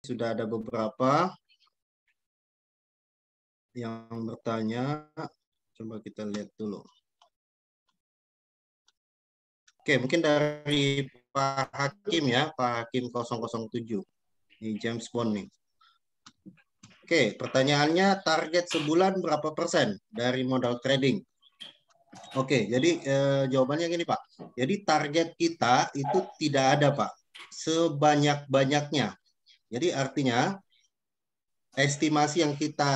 sudah ada beberapa yang bertanya. Coba kita lihat dulu. Oke, mungkin dari Pak Hakim ya, Pak Hakim 007. Ini James Bond nih. Oke, pertanyaannya target sebulan berapa persen dari modal trading? Oke, jadi jawabannya gini Pak. Jadi target kita itu tidak ada Pak, sebanyak-banyaknya. Jadi artinya estimasi yang kita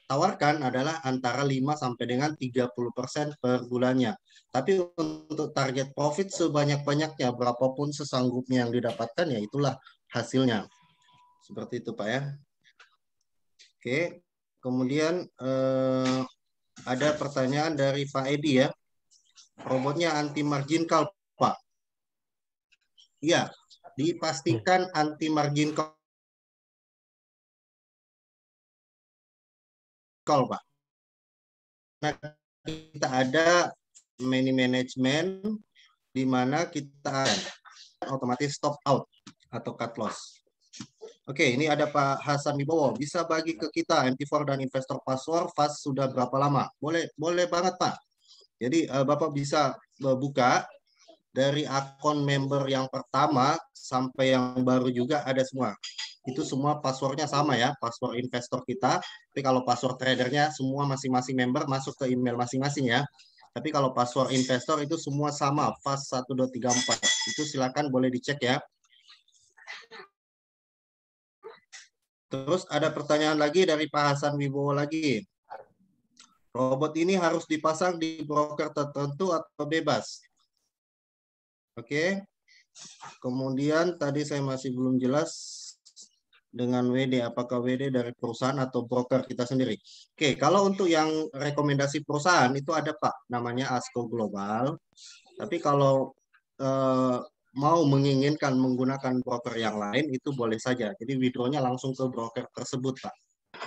tawarkan adalah antara 5 sampai dengan 30% per bulannya. Tapi untuk target profit sebanyak-banyaknya, berapapun sesanggupnya yang didapatkan, ya itulah hasilnya. Seperti itu Pak ya. Oke, kemudian ada pertanyaan dari Pak Edi ya. Robotnya anti margin call Pak. Iya, dipastikan anti margin call Pak. Nah, kita ada money management di mana kita otomatis stop out atau cut loss. Oke, ini ada Pak Hasan Wibowo. Bisa bagi ke kita MT4 dan investor password fast sudah berapa lama? Boleh banget Pak. Jadi Bapak bisa buka dari akun member yang pertama sampai yang baru juga ada semua. Itu semua passwordnya sama ya, password investor kita. Tapi kalau password tradernya semua masing-masing member masuk ke email masing-masing ya. Tapi kalau password investor itu semua sama, fast 1, 2, 3, 4. Itu silakan boleh dicek ya. Terus ada pertanyaan lagi dari Pak Hasan Wibowo lagi. Robot ini harus dipasang di broker tertentu atau bebas? Oke. Kemudian tadi saya masih belum jelas dengan WD, apakah WD dari perusahaan atau broker kita sendiri. Oke, kalau untuk yang rekomendasi perusahaan itu ada Pak, namanya ASCO Global. Tapi kalau mau menginginkan menggunakan broker yang lain itu boleh saja. Jadi withdrawnya langsung ke broker tersebut Pak.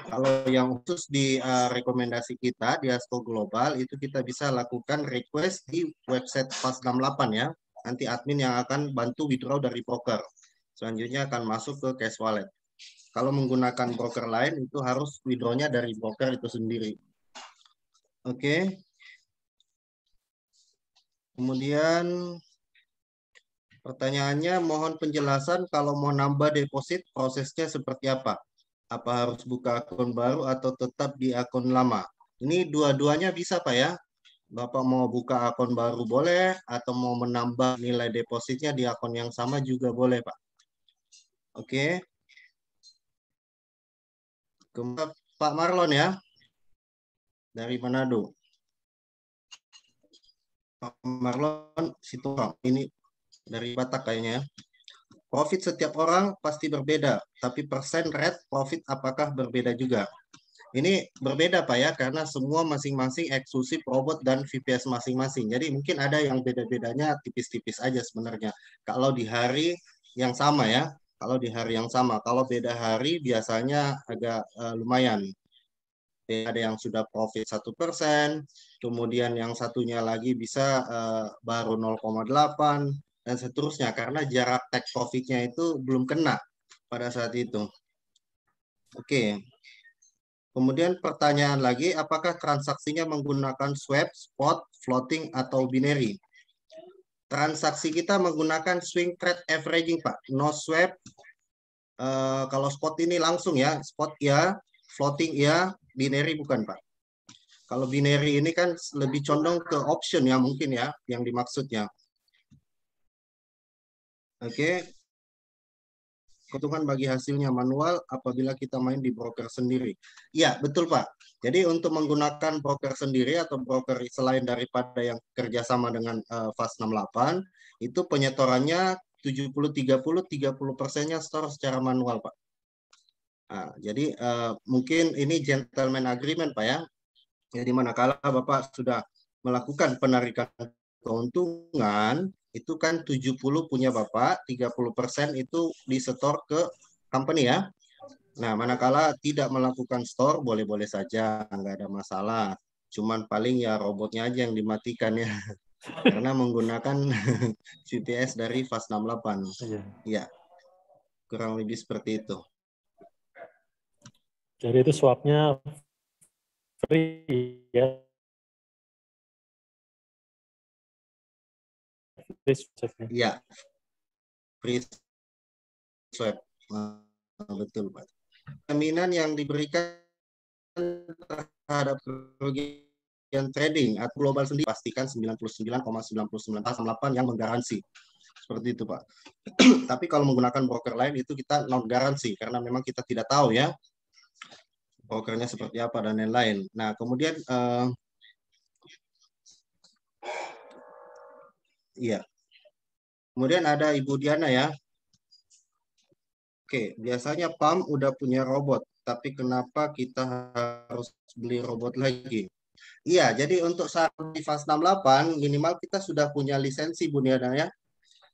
Kalau yang khusus di rekomendasi kita di ASCO Global itu kita bisa lakukan request di website Fast68 ya. Nanti admin yang akan bantu withdraw dari broker. Selanjutnya akan masuk ke cash wallet. Kalau menggunakan broker lain itu harus withdrawnya dari broker itu sendiri. Oke. Kemudian pertanyaannya mohon penjelasan kalau mau nambah deposit prosesnya seperti apa? Apa harus buka akun baru atau tetap di akun lama? Ini dua-duanya bisa Pak ya. Bapak mau buka akun baru boleh atau mau menambah nilai depositnya di akun yang sama juga boleh Pak. Oke. Kemudian Pak Marlon ya. Dari Manado. Pak Marlon Sitorang. Ini dari Batak kayaknya ya. Profit setiap orang pasti berbeda, tapi persen rate profit apakah berbeda juga? Ini berbeda Pak ya, karena semua masing-masing eksklusif robot dan VPS masing-masing. Jadi mungkin ada yang beda-bedanya tipis-tipis aja sebenarnya. Kalau di hari yang sama ya, kalau di hari yang sama. Kalau beda hari biasanya agak lumayan. Ada yang sudah profit 1%, kemudian yang satunya lagi bisa baru 0,8 dan seterusnya karena jarak take profitnya itu belum kena pada saat itu. Oke. Kemudian pertanyaan lagi, apakah transaksinya menggunakan swap, spot, floating, atau binary? Transaksi kita menggunakan swing trade averaging Pak, no swap. Kalau spot ini langsung ya, spot ya, floating ya, binary bukan Pak. Kalau binary ini kan lebih condong ke option ya mungkin ya, yang dimaksudnya. Oke. Keuntungan bagi hasilnya manual apabila kita main di broker sendiri. Iya, betul Pak. Jadi untuk menggunakan broker sendiri atau broker selain daripada yang kerjasama dengan Fast68, itu penyetorannya 70-30-30%-nya store secara manual Pak. Nah, jadi mungkin ini gentleman agreement Pak ya. Jadi manakala Bapak sudah melakukan penarikan keuntungan, itu kan 70 punya Bapak, 30% itu disetor ke company ya. Nah, manakala tidak melakukan store, boleh-boleh saja, nggak ada masalah. Cuman paling ya robotnya aja yang dimatikan ya. Karena menggunakan VPS dari Fast68. Iya. Ya. Kurang lebih seperti itu. Jadi itu swapnya free ya. Free swapnya. Iya, free swap. Betul, Pak. Jaminan yang diberikan terhadap kerugian trading atau global sendiri pastikan 99,99% yang menggaransi. Seperti itu, Pak. Tapi kalau menggunakan broker lain itu kita non garansi karena memang kita tidak tahu ya brokernya seperti apa dan lain-lain. Nah, kemudian iya. Kemudian ada Ibu Diana ya. Oke, biasanya PAM udah punya robot, tapi kenapa kita harus beli robot lagi? Iya, jadi untuk saat di fase 68 minimal kita sudah punya lisensi Bu Diana ya.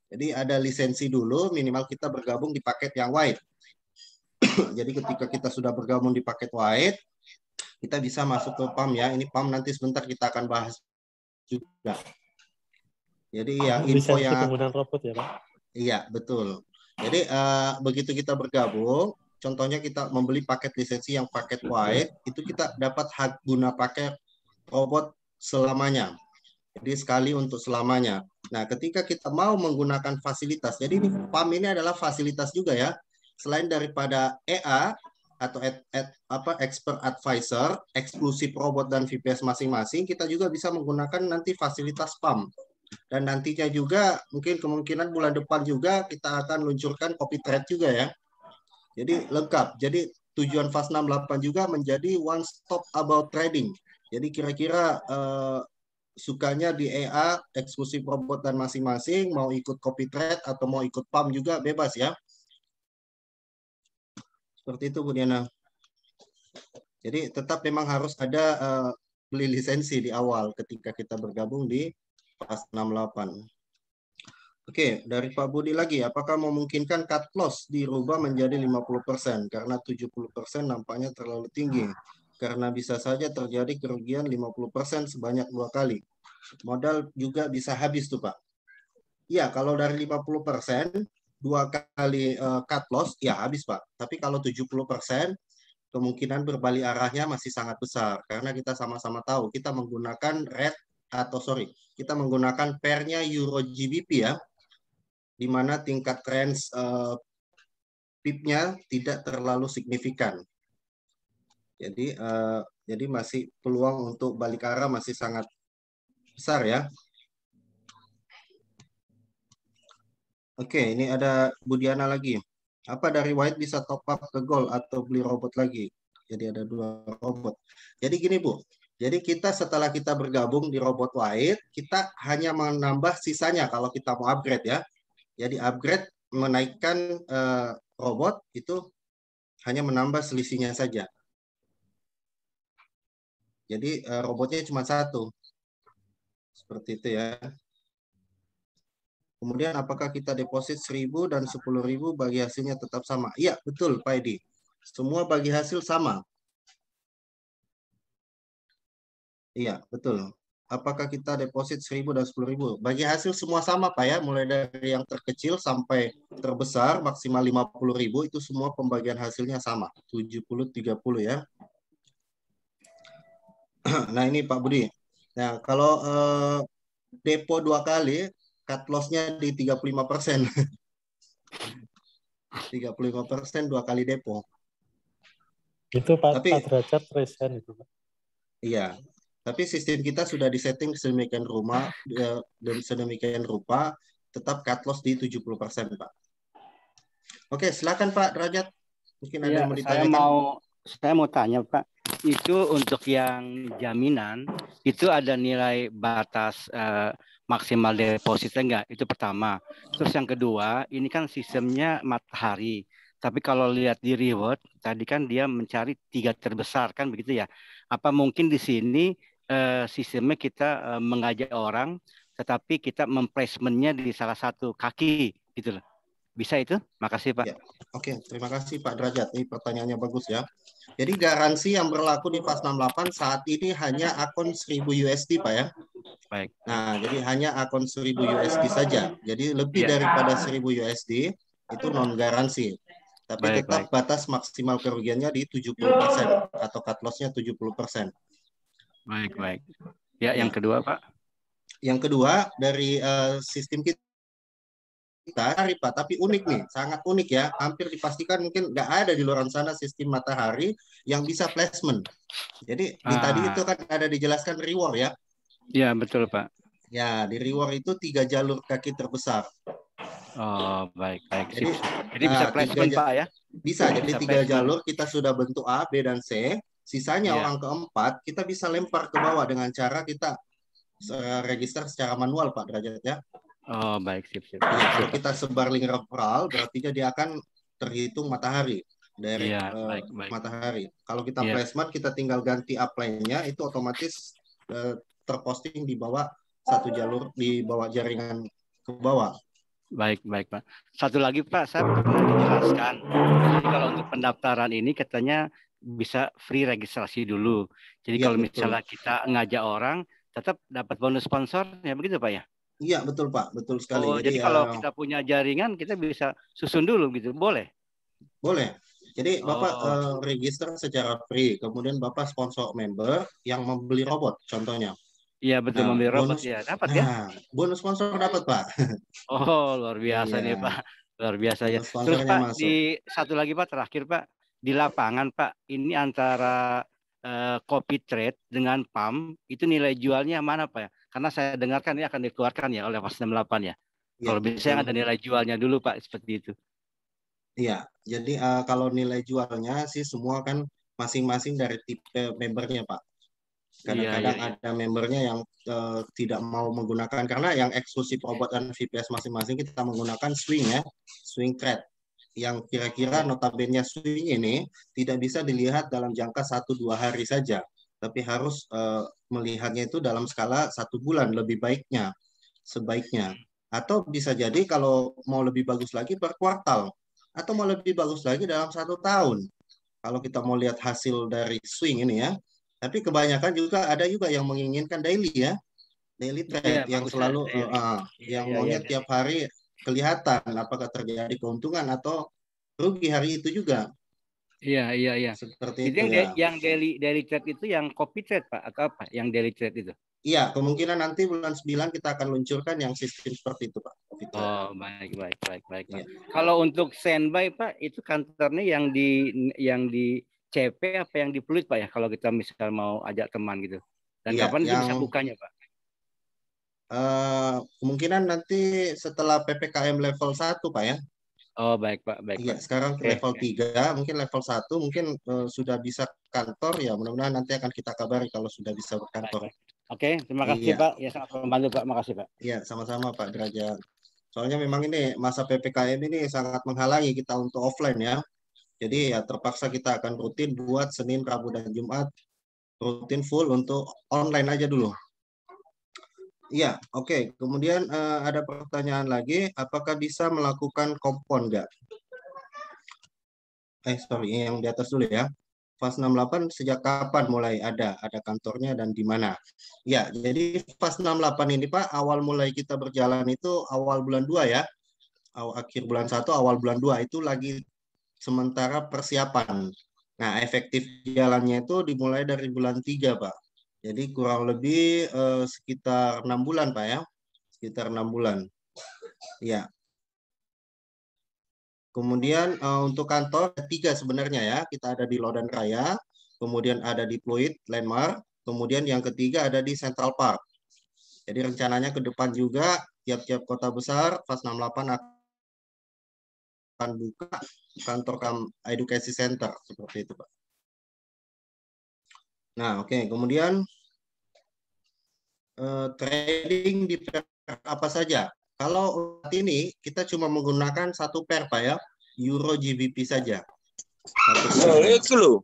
Jadi ada lisensi dulu, minimal kita bergabung di paket yang white. Jadi ketika kita sudah bergabung di paket white, kita bisa masuk ke PAM ya. Ini PAM nanti sebentar kita akan bahas juga. Jadi ya info Lisensi yang penggunaan robot ya, Pak? Iya, betul. Jadi begitu kita bergabung, contohnya kita membeli paket lisensi yang paket white, itu kita dapat hak guna pakai robot selamanya. Jadi sekali untuk selamanya. Nah, ketika kita mau menggunakan fasilitas, jadi ini PAM ini adalah fasilitas juga ya. Selain daripada EA atau expert advisor, eksklusif robot dan VPS masing-masing, kita juga bisa menggunakan nanti fasilitas PAM. Dan nantinya juga mungkin kemungkinan bulan depan juga kita akan luncurkan copy trade juga ya. Jadi lengkap. Jadi tujuan fase 68 juga menjadi one stop about trading. Jadi kira-kira sukanya di EA eksklusif robot dan masing-masing, mau ikut copy trade atau mau ikut PAM juga bebas ya. Seperti itu Bu Diana. Jadi tetap memang harus ada beli lisensi di awal ketika kita bergabung di fase 68. Oke, dari Pak Budi lagi, apakah memungkinkan cut loss dirubah menjadi 50%? Karena 70% nampaknya terlalu tinggi. Karena bisa saja terjadi kerugian 50% sebanyak 2 kali. Modal juga bisa habis tuh Pak. Ya, kalau dari 50%, 2 kali cut loss, ya habis Pak. Tapi kalau 70%, kemungkinan berbalik arahnya masih sangat besar. Karena kita sama-sama tahu, kita menggunakan kita menggunakan pairnya Euro GBP ya, di mana tingkat range PIP-nya tidak terlalu signifikan. Jadi masih peluang untuk balik arah masih sangat besar ya. Oke, ini ada Budiana lagi. Apa dari white bisa top up ke gold atau beli robot lagi? Jadi ada 2 robot. Jadi gini Bu, jadi kita setelah kita bergabung di robot white, kita hanya menambah sisanya kalau kita mau upgrade ya. Jadi upgrade menaikkan robot itu hanya menambah selisihnya saja. Jadi robotnya cuma 1. Seperti itu ya. Kemudian apakah kita deposit 1.000 dan 10.000 bagi hasilnya tetap sama? Iya, betul Pak Edi. Semua bagi hasil sama. Iya, betul. Apakah kita deposit 1.000 dan 10.000? Bagi hasil semua sama Pak ya, mulai dari yang terkecil sampai terbesar maksimal 50.000 itu semua pembagian hasilnya sama, 70-30 ya. Nah ini Pak Budi. Nah kalau depo 2 kali, cut loss-nya di 35%. 35% 2 kali depo. Itu Pak Tapi derajat resen itu Pak. iya, tapi sistem kita sudah disetting sedemikian rupa tetap cut loss di 70% Pak. Oke, silakan Pak Derajat. Mungkin ada Ya, yang mau ditanyakan. saya mau tanya Pak, itu untuk yang jaminan itu ada nilai batas maksimal depositnya enggak? Itu pertama. Terus yang kedua, ini kan sistemnya matahari. Tapi kalau lihat di reward, tadi kan dia mencari 3 terbesar kan begitu ya. Apa mungkin di sini sistemnya kita mengajak orang, tetapi kita memplacementnya di salah satu kaki gitu loh. Bisa itu? Makasih Pak. Ya. Oke, terima kasih Pak Derajat. Ini pertanyaannya bagus ya. Jadi garansi yang berlaku di fase 68 saat ini hanya akun 1.000 USD Pak ya. Baik. Nah, jadi hanya akun 1.000 USD saja. Jadi lebih daripada 1.000 USD itu non garansi. Tapi tetap batas maksimal kerugiannya di 70% atau cut loss-nya 70%. Baik. Ya, yang kedua, Pak. Yang kedua dari sistem kita Pak, tapi unik nih, sangat unik ya. Hampir dipastikan mungkin nggak ada di luar sana sistem matahari yang bisa placement. Jadi di tadi itu kan ada dijelaskan reward ya. Iya, betul Pak. Ya, di reward itu 3 jalur kaki terbesar. Oh, baik. Jadi, Jadi bisa placement Pak ya? Bisa, jadi 3 jalur kita sudah bentuk A, B, dan C. Sisanya orang keempat kita bisa lempar ke bawah dengan cara kita register secara manual Pak Derajat ya. Oh, baik, sip. Ya, kalau kita sebar link referral, berarti dia akan terhitung matahari dari baik. matahari. Kalau kita placement, kita tinggal ganti upline-nya, itu otomatis terposting di bawah satu jalur, di bawah jaringan ke bawah. Baik Pak. Satu lagi Pak, saya pernah dijelaskan. Jadi kalau untuk pendaftaran ini katanya bisa free registrasi dulu. Jadi kalau misalnya kita ngajak orang, tetap dapat bonus sponsor, ya begitu Pak ya? Iya betul Pak, betul sekali. Oh, jadi kalau kita punya jaringan, kita bisa susun dulu gitu, boleh? Boleh. Jadi Bapak register secara free, kemudian Bapak sponsor member yang membeli robot, contohnya. Iya betul, membeli robot ya, dapat ya? Bonus sponsor dapat Pak. Oh luar biasa nih Pak, luar biasa ya. Terus Pak, masuk. Di satu lagi Pak, terakhir Pak, di lapangan Pak, ini antara copy trade dengan PAM, itu nilai jualnya mana Pak ya? Karena saya dengarkan ini akan dikeluarkan ya oleh FAS 68 ya. Kalau bisa ada nilai jualnya dulu Pak, seperti itu. Iya, jadi kalau nilai jualnya sih semua kan masing-masing dari tipe membernya Pak. Kadang-kadang ada membernya yang tidak mau menggunakan, karena yang eksklusif robot dan VPS masing-masing kita menggunakan swing ya, swing trade. Yang kira-kira notabene swing ini tidak bisa dilihat dalam jangka 1-2 hari saja, tapi harus melihatnya itu dalam skala 1 bulan lebih baiknya, sebaiknya. Atau bisa jadi kalau mau lebih bagus lagi per kuartal, atau mau lebih bagus lagi dalam 1 tahun. Kalau kita mau lihat hasil dari swing ini ya. Tapi kebanyakan juga ada juga yang menginginkan daily ya, daily trade yang selalu yang maunya tiap hari kelihatan apakah terjadi keuntungan atau rugi hari itu juga. Iya. Seperti itu ya. Yang daily trade itu yang copy trade Pak atau apa? Yang daily trade itu? Iya, kemungkinan nanti bulan 9 kita akan luncurkan yang sistem seperti itu Pak. Oh, baik Pak. Ya. Kalau untuk standby Pak, itu kantornya yang di CP apa yang di Pluit Pak ya, kalau kita misal mau ajak teman gitu. Dan kapan itu bisa bukanya Pak? Kemungkinan nanti setelah PPKM level 1 Pak ya. Oh baik Pak. Iya, sekarang level 3, mungkin level 1 mungkin sudah bisa kantor ya, mudah-mudahan nanti akan kita kabari kalau sudah bisa berkantor. Oke, terima kasih Pak. Ya sangat membantu Pak, makasih Pak. Iya, sama-sama Pak Derajat. Soalnya memang ini masa PPKM ini sangat menghalangi kita untuk offline ya. Jadi ya terpaksa kita akan rutin buat Senin, Rabu, dan Jumat rutin full untuk online aja dulu. Iya, oke. Kemudian ada pertanyaan lagi, apakah bisa melakukan kompon nggak? Sorry, yang di atas dulu ya. FAS 68 sejak kapan mulai ada kantornya dan di mana? Ya, jadi FAS 68 ini Pak, awal mulai kita berjalan itu awal bulan 2 ya. Akhir bulan 1, awal bulan 2 itu lagi sementara persiapan. Nah, efektif jalannya itu dimulai dari bulan 3, Pak. Jadi kurang lebih sekitar 6 bulan, Pak ya. Sekitar 6 bulan. Ya. Kemudian untuk kantor 3 sebenarnya ya. Kita ada di Lodan Raya, kemudian ada di Pluit, Landmark, kemudian yang ketiga ada di Central Park. Jadi rencananya ke depan juga tiap-tiap kota besar FAS 68 akan buka kantor edukasi center seperti itu Pak. Nah oke. Kemudian trading di pair apa saja? Kalau saat ini kita cuma menggunakan 1 pair Pak ya, Euro GBP saja. Itu loh.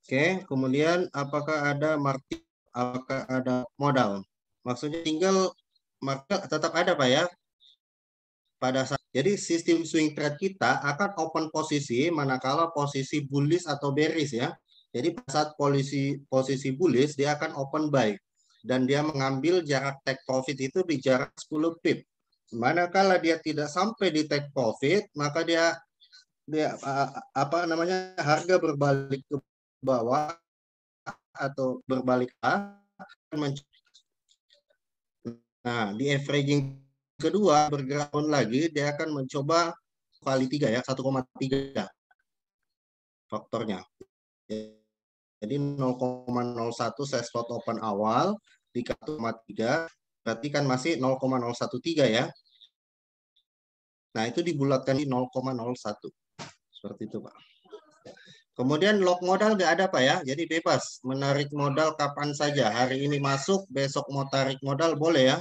Oke, kemudian apakah ada market, apakah ada modal? Maksudnya tinggal market tetap ada Pak ya. Jadi sistem swing trade kita akan open posisi manakala posisi bullish atau bearish ya. Jadi pada saat posisi bullish dia akan open buy. dan dia mengambil jarak take profit itu di jarak 10 pip. Manakala dia tidak sampai di take profit, maka dia harga berbalik ke bawah atau berbalik nah, di averaging kedua bergerak lagi, dia akan mencoba kali 3 ya, 1,3 faktornya. Jadi 0,01 saya slot open awal di 1,3, berarti kan masih 0,013 ya. Nah, itu dibulatkan di 0,01. Seperti itu, Pak. Kemudian lock modal nggak ada, Pak ya. Jadi bebas menarik modal kapan saja. Hari ini masuk, besok mau tarik modal boleh ya.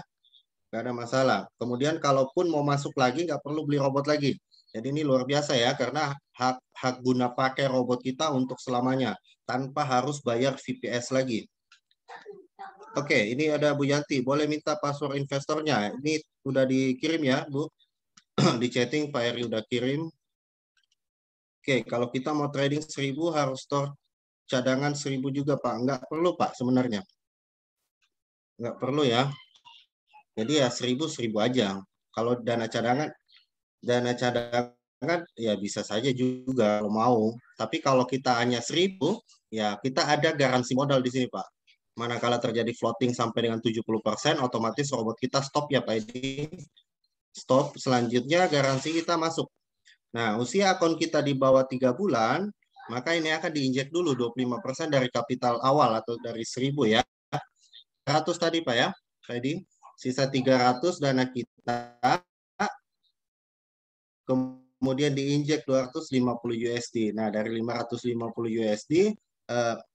Nggak ada masalah. Kemudian kalaupun mau masuk lagi, nggak perlu beli robot lagi. Jadi ini luar biasa ya, karena hak guna pakai robot kita untuk selamanya, tanpa harus bayar VPS lagi. Oke, ini ada Bu Yanti. Boleh minta password investornya. Ini udah dikirim ya, Bu. Di chatting Pak Eri udah kirim. Oke, kalau kita mau trading 1000 harus store cadangan 1000 juga, Pak. Nggak perlu, Pak, sebenarnya. Nggak perlu ya. Jadi ya 1000 aja. Kalau dana cadangan ya bisa saja juga kalau mau. Tapi kalau kita hanya 1000, ya kita ada garansi modal di sini, Pak. Manakala terjadi floating sampai dengan 70%, otomatis robot kita stop ya, Pak. Ini stop. Selanjutnya garansi kita masuk. Nah, usia akun kita di bawah 3 bulan, maka ini akan diinjek dulu 25% dari kapital awal atau dari 1000 ya. 100 tadi, Pak ya. Tadi sisa 300 dana kita, kemudian diinjek 250 USD. Nah, dari 550 USD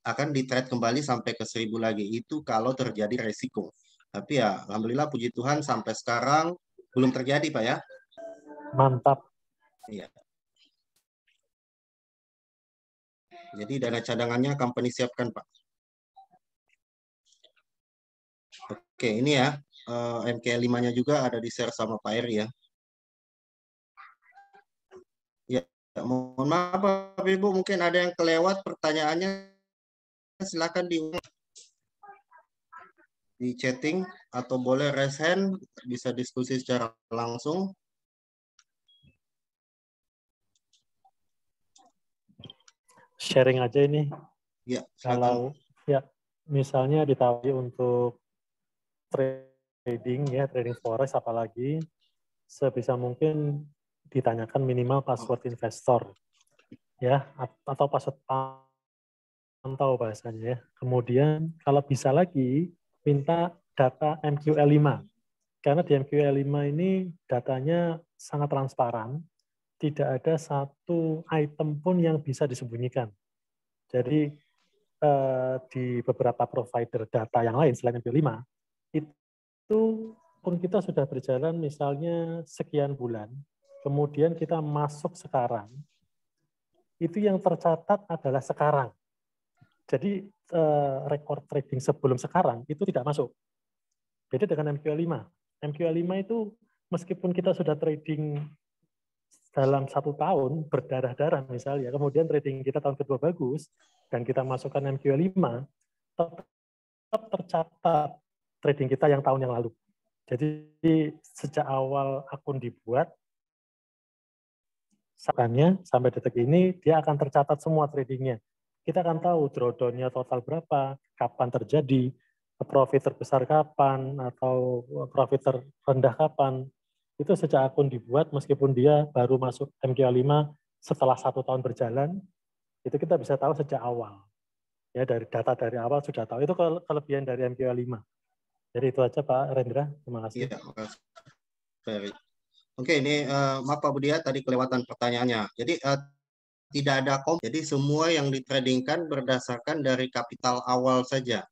akan di-trade kembali sampai ke 1000 lagi. Itu kalau terjadi resiko. Tapi ya, alhamdulillah puji Tuhan sampai sekarang belum terjadi, Pak ya. Mantap. Iya. Jadi dana cadangannya company siapkan, Pak. Oke, ini ya. MK5-nya juga ada di share sama Pak Eri ya. Ya, mohon maaf Bapak Ibu, mungkin ada yang kelewat pertanyaannya. Silakan di chatting atau boleh raise hand, bisa diskusi secara langsung. Sharing aja ini. Ya, kalau ya misalnya ditawari untuk trading ya, trading forex apalagi, sebisa mungkin ditanyakan minimal password investor ya, atau password pantau bahasanya ya. Kemudian kalau bisa lagi minta data MQL5. Karena di MQL5 ini datanya sangat transparan, tidak ada satu item pun yang bisa disembunyikan. Jadi di beberapa provider data yang lain selain MQ5, itu pun kita sudah berjalan misalnya sekian bulan, kemudian kita masuk sekarang, itu yang tercatat adalah sekarang. Jadi rekor trading sebelum sekarang itu tidak masuk. Beda dengan MQ5. MQ5 itu meskipun kita sudah trading dalam 1 tahun berdarah-darah misalnya, kemudian trading kita tahun kedua bagus, dan kita masukkan MQ5, tetap tercatat trading kita yang tahun yang lalu. Jadi sejak awal akun dibuat, sampai detik ini, dia akan tercatat semua tradingnya. Kita akan tahu drawdown-nya total berapa, kapan terjadi, profit terbesar kapan, atau profit terendah kapan. Itu sejak akun dibuat, meskipun dia baru masuk MQ5 setelah 1 tahun berjalan, itu kita bisa tahu sejak awal. Ya, dari data dari awal sudah tahu. Itu kelebihan dari MQ5. Jadi itu aja Pak Rendra. Terima kasih. Iya, makasih. Oke, ini maaf Pak Budia, tadi kelewatan pertanyaannya. Jadi tidak ada jadi semua yang ditradingkan berdasarkan dari kapital awal saja.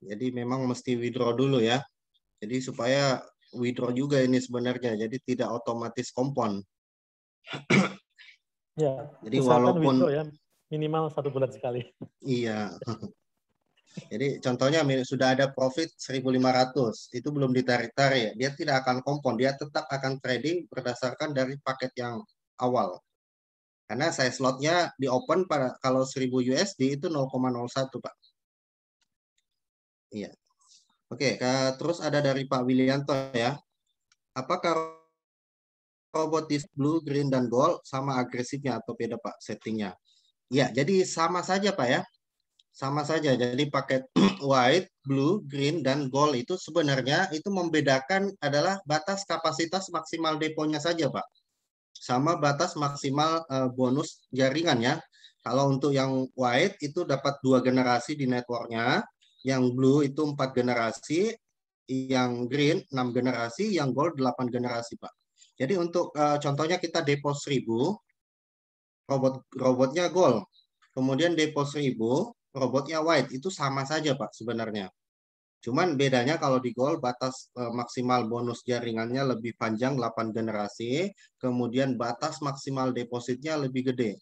Jadi memang mesti withdraw dulu ya. Jadi supaya withdraw juga ini sebenarnya, jadi tidak otomatis kompon. Ya, jadi walaupun withdraw ya, minimal 1 bulan sekali. Iya. Jadi contohnya sudah ada profit 1.500, itu belum ditarik-tarik, dia tidak akan kompon, dia tetap akan trading berdasarkan dari paket yang awal. Karena saya slotnya di open pada kalau 1000 USD itu 0,01, Pak. Iya. Oke, terus ada dari Pak Wilianto ya. Apakah robot di blue, green, dan gold sama agresifnya atau beda Pak settingnya? Ya, jadi sama saja Pak ya. Sama saja. Jadi paket white, blue, green, dan gold itu sebenarnya itu membedakan adalah batas kapasitas maksimal deponya saja Pak. Sama batas maksimal bonus jaringan ya. Kalau untuk yang white itu dapat 2 generasi di networknya, yang blue itu 4 generasi, yang green 6 generasi, yang gold 8 generasi Pak. Jadi untuk contohnya kita depo 1000, robotnya gold. Kemudian depo 1000, robotnya white. Itu sama saja Pak sebenarnya. Cuman bedanya kalau di gold batas maksimal bonus jaringannya lebih panjang 8 generasi, kemudian batas maksimal depositnya lebih gede,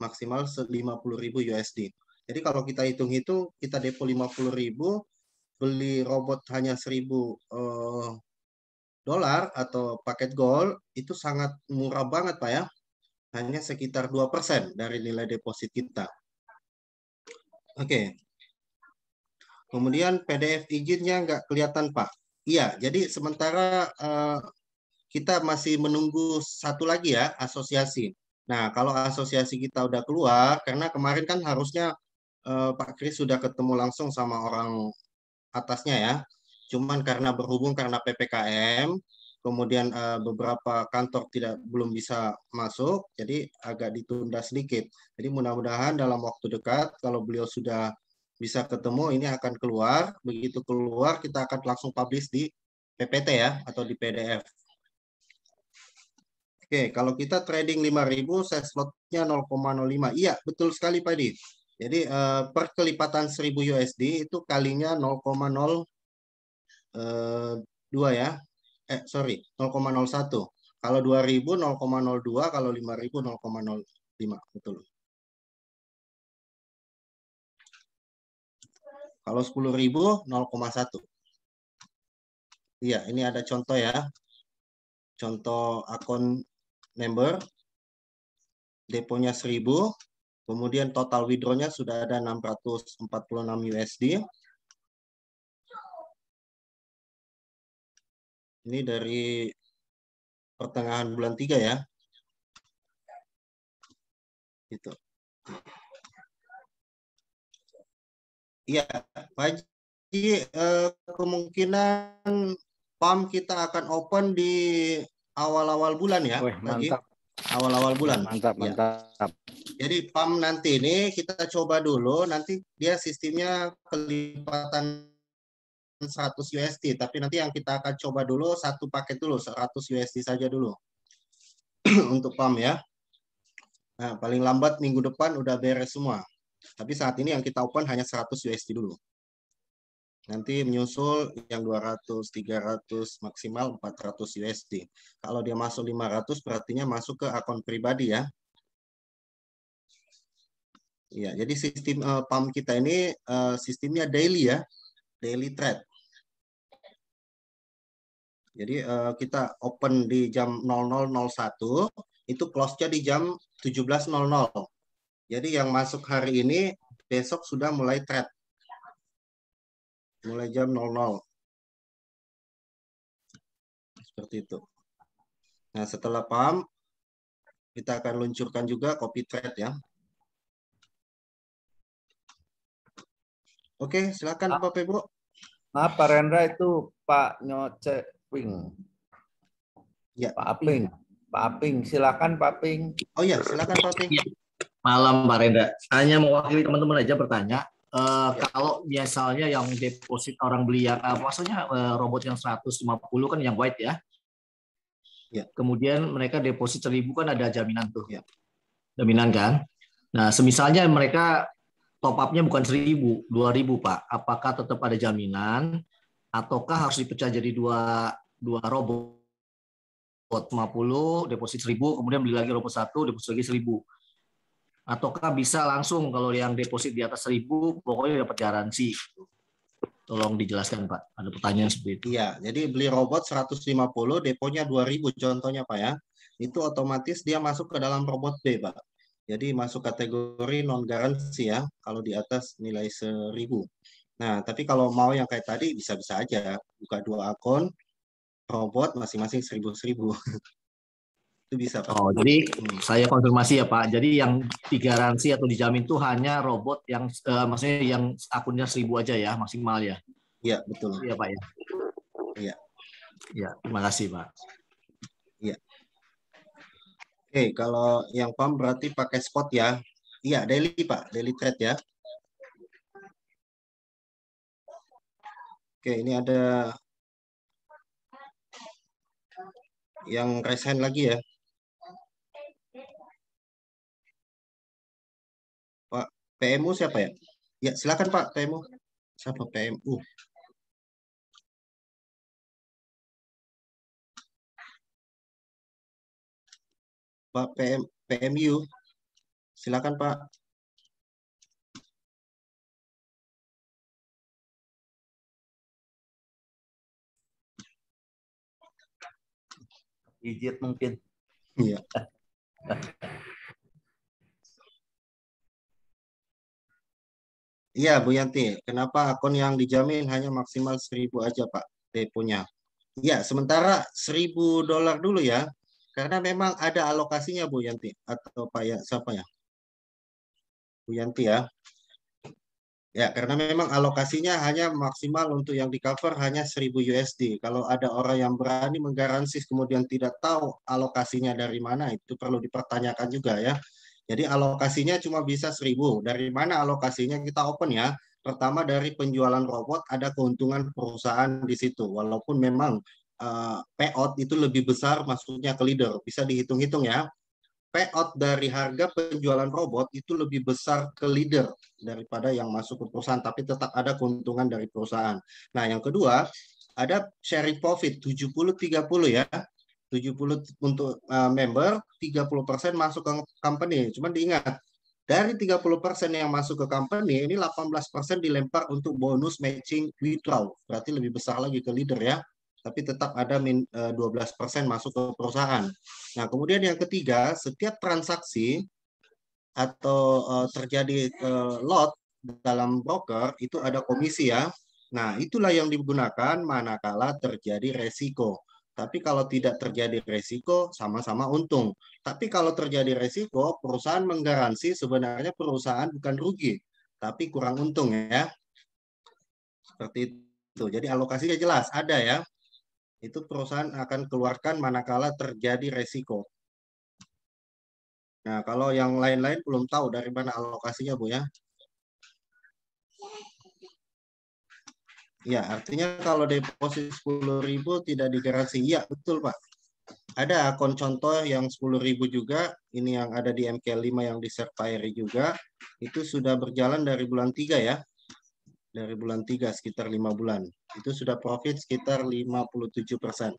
maksimal 50.000 USD. Jadi kalau kita hitung-hitung, kita depo 50.000, beli robot hanya 1.000 dolar atau paket gold, itu sangat murah banget Pak ya. Hanya sekitar 2% dari nilai deposit kita. Oke. Kemudian PDF izinnya nggak kelihatan Pak. Iya, jadi sementara kita masih menunggu satu lagi ya, asosiasi. Nah, kalau asosiasi kita udah keluar, karena kemarin kan harusnya Pak Kris sudah ketemu langsung sama orang atasnya ya. Cuman karena berhubung karena PPKM, kemudian beberapa kantor belum bisa masuk, jadi agak ditunda sedikit. Jadi mudah-mudahan dalam waktu dekat, kalau beliau sudah bisa ketemu, ini akan keluar. Begitu keluar, kita akan langsung publish di PPT ya, atau di PDF. Oke, kalau kita trading 5.000, saya slotnya 0,05. Iya, betul sekali Pak Di. Jadi per kelipatan 1.000 USD itu kalinya 0,02 ya. Sorry, 0,01. Kalau 2.000 0,02, kalau 5.000 0,05. Betul. Kalau 10.000 0,1. Iya, ini ada contoh ya. Contoh akun member. Deponya 1.000. Kemudian total withdrawnya sudah ada 646 USD. Ini dari pertengahan bulan 3 ya. Gitu. Iya, Pak Haji, kemungkinan PAM kita akan open di awal-awal bulan ya. Wih, mantap. Awal-awal bulan. Mantap, ya. mantap. Jadi PAM nanti ini kita coba dulu, nanti dia sistemnya kelipatan 100 USD, tapi nanti yang kita akan coba dulu satu paket dulu, 100 USD saja dulu. Untuk PAM ya. Nah, paling lambat minggu depan udah beres semua. Tapi saat ini yang kita open hanya 100 USD dulu. Nanti menyusul yang 200, 300, maksimal 400 USD. Kalau dia masuk 500, berartinya masuk ke akun pribadi ya. Ya, jadi sistem PAM kita ini sistemnya daily ya, daily trade. Jadi kita open di jam 00.01, itu close-nya di jam 17.00. Jadi yang masuk hari ini, besok sudah mulai trade. Mulai jam 00. Seperti itu. Nah, setelah PAM, kita akan luncurkan juga copy trade ya. Oke, silakan Bapak Ibu. Maaf Pak Rendra, itu Pak Nyoce Ping. Ya. Pak Aping. Pak Aping, silakan Pak Aping. Oh ya, silakan Pak Aping. Malam Pak Rendra. Hanya mewakili teman-teman aja bertanya. Kalau misalnya yang deposit orang beli yang maksudnya robot yang 150 kan yang white ya. Ya. Kemudian mereka deposit 1.000 kan ada jaminan tuh. Ya. Jaminan kan. Nah, semisalnya mereka top up-nya bukan 1.000, 2.000 Pak. Apakah tetap ada jaminan ataukah harus dipecah jadi dua robot? 50 deposit 1.000, kemudian beli lagi robot 1 deposit lagi 1.000. Ataukah bisa langsung kalau yang deposit di atas 1.000 pokoknya dapat garansi? Tolong dijelaskan Pak. Ada pertanyaan seperti itu. Iya, jadi beli robot 150, deponya 2.000 contohnya Pak ya. Itu otomatis dia masuk ke dalam robot B Pak. Jadi masuk kategori non garansi ya kalau di atas nilai 1.000. Nah, tapi kalau mau yang kayak tadi bisa-bisa aja buka 2 akun robot masing-masing 1.000. Itu bisa, Pak. Oh, jadi saya konfirmasi ya Pak. Jadi yang digaransi atau dijamin itu hanya robot yang maksudnya yang akunnya 1.000 aja ya maksimal ya. Iya, betul. Iya Pak ya. Iya. Iya, terima kasih Pak. Iya. Oke, kalau yang pump berarti pakai spot ya. Iya, daily Pak, daily trade ya. Oke, ini ada yang raise hand lagi ya. Pak, PMU siapa ya? Ya, silakan Pak, PMU. Siapa PMU? Pak PMU. Silakan Pak. Ijit mungkin. Iya. Iya, Bu Yanti. Kenapa akun yang dijamin hanya maksimal 1.000 aja, Pak, deponya? Iya, sementara $1.000 dulu ya. Karena memang ada alokasinya, Bu Yanti. Atau Pak ya, siapa ya? Bu Yanti ya. Ya, karena memang alokasinya hanya maksimal untuk yang di cover hanya 1.000 USD. Kalau ada orang yang berani menggaransi kemudian tidak tahu alokasinya dari mana, itu perlu dipertanyakan juga ya. Jadi alokasinya cuma bisa 1.000. Dari mana alokasinya kita open ya. Pertama dari penjualan robot ada keuntungan perusahaan di situ. Walaupun memang payout itu lebih besar masuknya ke leader. Bisa dihitung-hitung ya. Payout dari harga penjualan robot itu lebih besar ke leader daripada yang masuk ke perusahaan. Tapi tetap ada keuntungan dari perusahaan. Nah yang kedua ada sharing profit 70-30 ya. 70 untuk member, 30% masuk ke company. Cuman diingat, dari 30% yang masuk ke company, ini 18% dilempar untuk bonus matching withdrawal. Berarti lebih besar lagi ke leader ya. Tapi tetap ada 12% masuk ke perusahaan. Nah, kemudian yang ketiga, setiap transaksi atau terjadi lot dalam broker, itu ada komisi ya. Nah, itulah yang digunakan manakala terjadi resiko. Tapi kalau tidak terjadi resiko, sama-sama untung. Tapi kalau terjadi resiko, perusahaan menggaransi sebenarnya perusahaan bukan rugi, tapi kurang untung ya. Seperti itu. Jadi alokasinya jelas, ada ya. Itu perusahaan akan keluarkan manakala terjadi resiko. Nah, kalau yang lain-lain belum tahu dari mana alokasinya, Bu ya. Ya, artinya kalau deposit 10.000 tidak digaransi. Iya, betul Pak. Ada akun contoh yang 10.000 juga, ini yang ada di MK5 yang di Serpairy juga, itu sudah berjalan dari bulan 3 ya. Dari bulan 3 sekitar 5 bulan. Itu sudah profit sekitar 57%.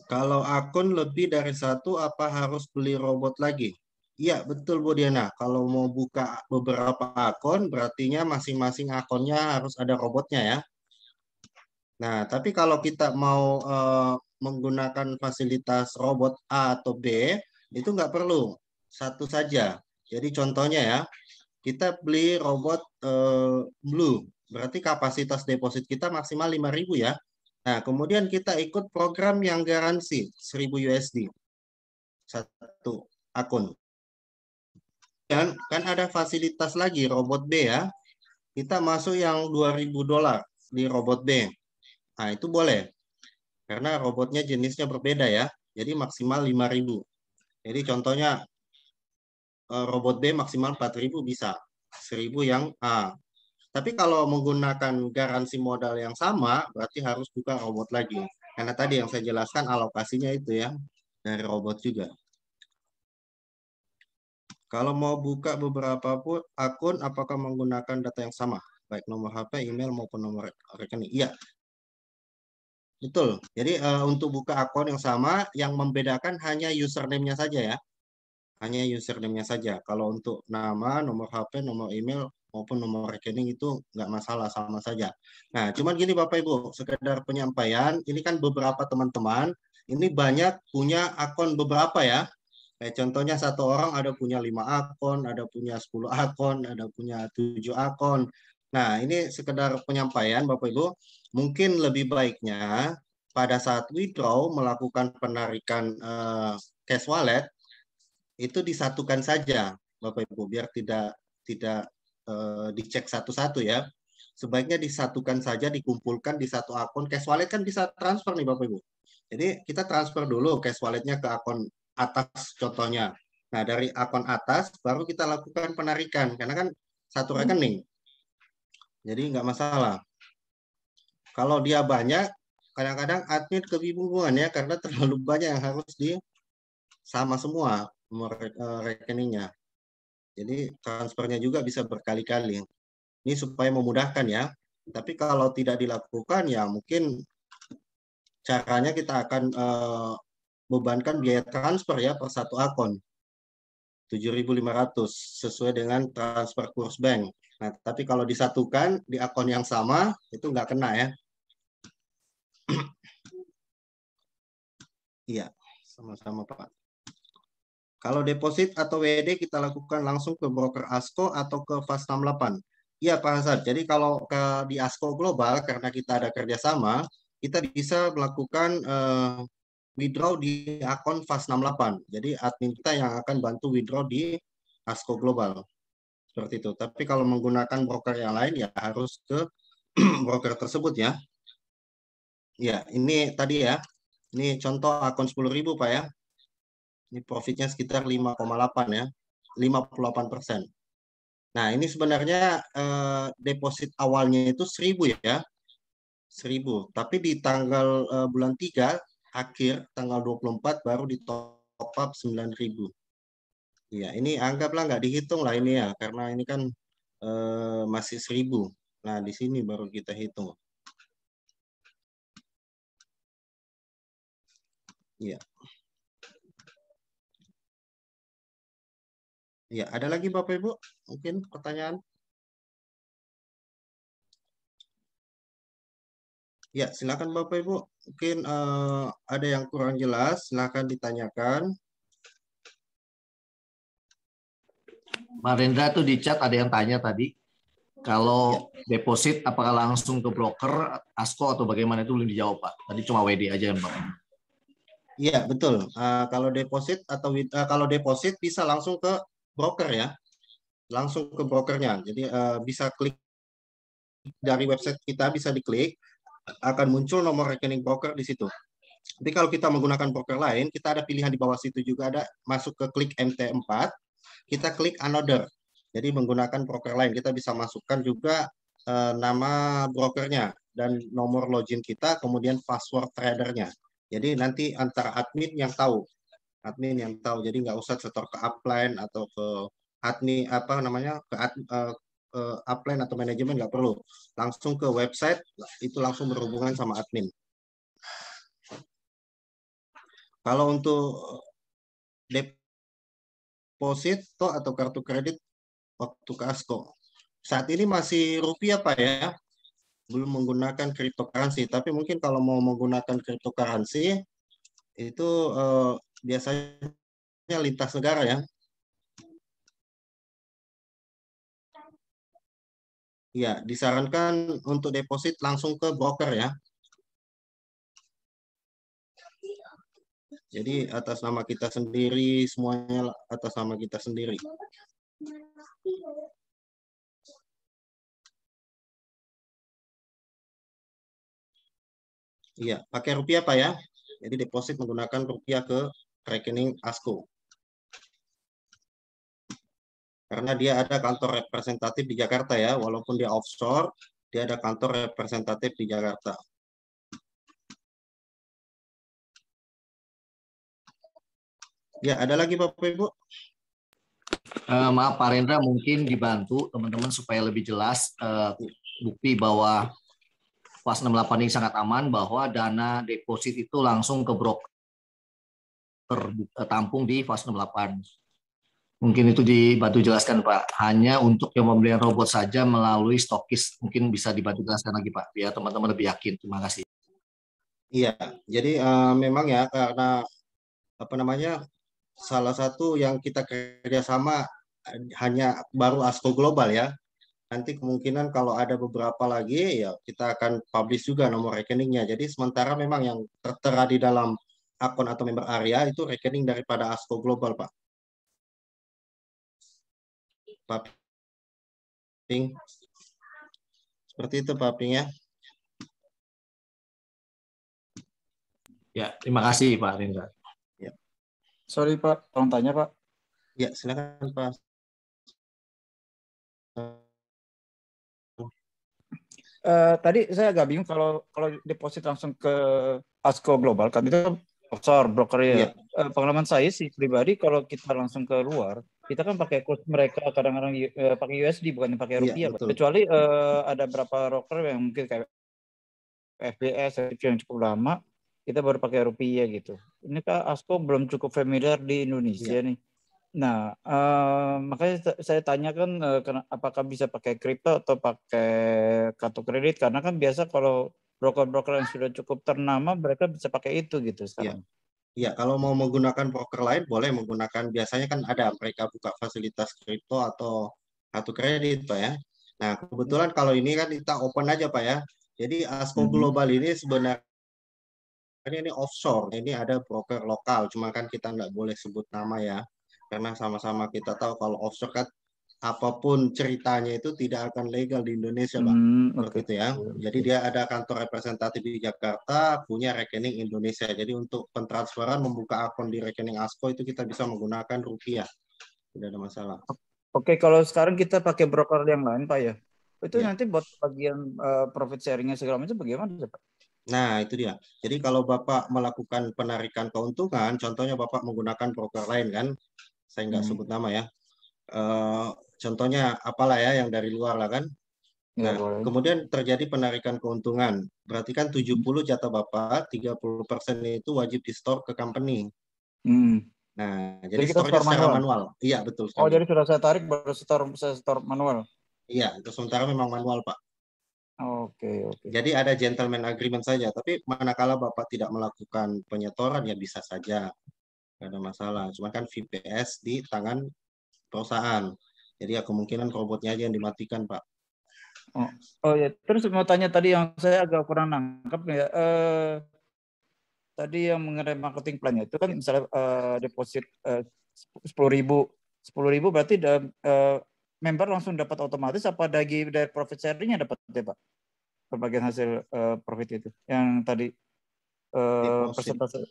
Kalau akun lebih dari satu, apa harus beli robot lagi? Iya, betul Bu Diana. Kalau mau buka beberapa akun, berartinya masing-masing akunnya harus ada robotnya ya. Nah, tapi kalau kita mau menggunakan fasilitas robot A atau B, itu nggak perlu. Satu saja. Jadi contohnya ya, kita beli robot Blue. Berarti kapasitas deposit kita maksimal 5.000 ya. Nah, kemudian kita ikut program yang garansi 1.000 USD. Satu akun. Dan kan ada fasilitas lagi robot B ya. Kita masuk yang $2.000 di robot B. Nah, itu boleh. Karena robotnya jenisnya berbeda ya. Jadi maksimal 5.000. Jadi contohnya robot B maksimal 4.000 bisa. 1.000 yang A. Tapi kalau menggunakan garansi modal yang sama, berarti harus buka robot lagi. Karena tadi yang saya jelaskan alokasinya itu ya. Dari robot juga. Kalau mau buka beberapa akun, apakah menggunakan data yang sama? Baik nomor HP, email, maupun nomor rekening. Iya, betul. Jadi untuk buka akun yang sama, yang membedakan hanya username-nya saja ya. Hanya username-nya saja. Kalau untuk nama, nomor HP, nomor email, maupun nomor rekening itu nggak masalah, sama saja. Nah, cuman gini Bapak Ibu, sekedar penyampaian, ini kan beberapa teman-teman, ini banyak punya akun beberapa ya. Kayak contohnya satu orang ada punya 5 akun, ada punya 10 akun, ada punya 7 akun. Nah, ini sekedar penyampaian Bapak Ibu. Mungkin lebih baiknya pada saat withdraw melakukan penarikan cash wallet itu disatukan saja Bapak Ibu biar tidak dicek satu-satu ya. Sebaiknya disatukan saja, dikumpulkan di satu akun. Cash wallet kan bisa transfer nih Bapak Ibu. Jadi kita transfer dulu cash walletnya ke akun atas contohnya. Nah, dari akun atas baru kita lakukan penarikan karena kan satu rekening. Jadi nggak masalah. Kalau dia banyak, kadang-kadang admin kebingungan ya karena terlalu banyak yang harus sama semua rekeningnya. Jadi transfernya juga bisa berkali-kali. Ini supaya memudahkan ya. Tapi kalau tidak dilakukan ya mungkin caranya kita akan bebankan biaya transfer ya per satu akun 7.500 sesuai dengan transfer kurs bank. Nah, tapi kalau disatukan di akun yang sama itu nggak kena ya. Iya, sama-sama Pak. Kalau deposit atau WD kita lakukan langsung ke broker ASKO atau ke Fast68. Iya Pak Hasan, jadi kalau di ASKO Global karena kita ada kerjasama, kita bisa melakukan withdraw di akun Fast68. Jadi admin kita yang akan bantu withdraw di ASKO Global. Seperti itu. Tapi kalau menggunakan broker yang lain ya harus ke broker tersebut ya. Ya, ini tadi ya. Ini contoh akun 10.000 Pak ya. Ini profitnya sekitar 5,8 ya. 58%. Nah, ini sebenarnya deposit awalnya itu 1.000 ya. 1.000. Tapi di tanggal bulan 3 akhir tanggal 24 baru di top up 9.000. Ya, ini anggaplah nggak dihitung lah ini ya, karena ini kan masih 1.000. Nah, di sini baru kita hitung. Ya. Ya, ada lagi Bapak Ibu? Mungkin pertanyaan? Ya, silakan Bapak Ibu. Mungkin ada yang kurang jelas, silakan ditanyakan. Pak Rendra tuh di chat ada yang tanya tadi, kalau deposit apakah langsung ke broker, ASKO atau bagaimana itu belum dijawab Pak. Tadi cuma WD aja kan Pak. Iya, betul. Kalau deposit atau kalau deposit bisa langsung ke broker ya. Langsung ke brokernya. Jadi bisa klik dari website kita, bisa diklik, akan muncul nomor rekening broker di situ. Tapi kalau kita menggunakan broker lain, kita ada pilihan di bawah situ juga ada masuk ke klik MT4, kita klik another. Jadi menggunakan broker lain, kita bisa masukkan juga nama brokernya dan nomor login kita, kemudian password tradernya. Jadi nanti antara admin yang tahu, jadi nggak usah setor ke upline atau ke admin ke upline atau manajemen, nggak perlu, langsung ke website itu langsung berhubungan sama admin. Kalau untuk deposit atau kartu kredit waktu ke ASKO saat ini masih rupiah Pak ya, belum menggunakan cryptocurrency. Tapi mungkin kalau mau menggunakan cryptocurrency itu biasanya lintas negara ya. Ya, disarankan untuk deposit langsung ke broker ya. Jadi atas nama kita sendiri, semuanya atas nama kita sendiri. Iya, pakai rupiah Pak ya. Jadi deposit menggunakan rupiah ke rekening ASKO. Karena dia ada kantor representatif di Jakarta ya, walaupun dia offshore, dia ada kantor representatif di Jakarta. Ya, ada lagi Bapak Ibu? Maaf Pak Rendra, mungkin dibantu teman-teman supaya lebih jelas bukti bahwa Fast68 ini sangat aman, bahwa dana deposit itu langsung ke broker tertampung di Fast68. Mungkin itu dibantu jelaskan Pak. Hanya untuk yang pembelian robot saja melalui stokis. Mungkin bisa dibantu jelaskan lagi Pak, biar teman-teman lebih yakin. Terima kasih. Iya, jadi memang ya karena salah satu yang kita kerjasama hanya baru ASKO Global ya. Nanti kemungkinan kalau ada beberapa lagi ya kita akan publish juga nomor rekeningnya. Jadi sementara memang yang tertera di dalam akun atau member area itu rekening daripada ASKO Global, Pak. Pak Ping. Seperti itu Pak Ping ya. Ya, terima kasih Pak Rendra. Ya. Sorry Pak, tolong tanya Pak. Ya, silakan Pak. Tadi saya agak bingung kalau deposit langsung ke ASKO Global kan itu offshore broker ya. Iya. Pengalaman saya sih pribadi kalau kita langsung ke luar kita kan pakai kurs mereka kadang-kadang pakai USD bukan pakai rupiah. Iya, betul. Kecuali ada berapa broker yang mungkin kayak FBS yang cukup lama kita baru pakai rupiah gitu. Ini kan ASKO belum cukup familiar di Indonesia Iya. nih. Nah, makanya saya tanyakan apakah bisa pakai kripto atau pakai kartu kredit karena kan biasa kalau broker-broker yang sudah cukup ternama mereka bisa pakai itu gitu sekarang. Iya, kalau mau menggunakan broker lain boleh menggunakan, biasanya kan ada mereka buka fasilitas kripto atau kartu kredit Pak ya. Nah, kebetulan kalau ini kan kita open aja Pak ya. Jadi ASKO Global ini sebenarnya ini offshore. Ini ada broker lokal, cuma kan kita nggak boleh sebut nama ya. Karena sama-sama kita tahu kalau offshore kan apapun ceritanya itu tidak akan legal di Indonesia, Pak. Seperti itu ya. Jadi dia ada kantor representatif di Jakarta, punya rekening Indonesia. Jadi untuk pentransferan membuka akun di rekening ASKO itu kita bisa menggunakan rupiah. Tidak ada masalah. Oke, kalau sekarang kita pakai broker yang lain, Pak ya. Itu Ya. nanti buat bagian profit sharing-nya segala macam bagaimana, Pak? Nah, itu dia. Jadi kalau Bapak melakukan penarikan keuntungan, contohnya Bapak menggunakan broker lain kan, saya nggak sebut nama ya. Contohnya apalah ya yang dari luar lah kan. Nah, kemudian terjadi penarikan keuntungan. Berarti kan 70 jatah Bapak, 30% itu wajib di-store ke company. Nah, jadi store-nya secara manual. Iya, betul sekali. Oh, jadi sudah saya tarik baru saya store manual. Iya, itu sementara memang manual, Pak. Oke. Jadi ada gentleman agreement saja, tapi manakala Bapak tidak melakukan penyetoran ya bisa saja. Tidak ada masalah. Cuma kan VPS di tangan perusahaan. Jadi ya kemungkinan robotnya aja yang dimatikan, Pak. Oh ya, terus mau tanya tadi yang saya agak kurang nangkep ya. Tadi yang mengenai marketing plan-nya itu kan misalnya deposit 10.000 berarti member langsung dapat otomatis apa dari profit sharing-nya dapat ya Pak? Perbagian hasil profit itu yang tadi persentase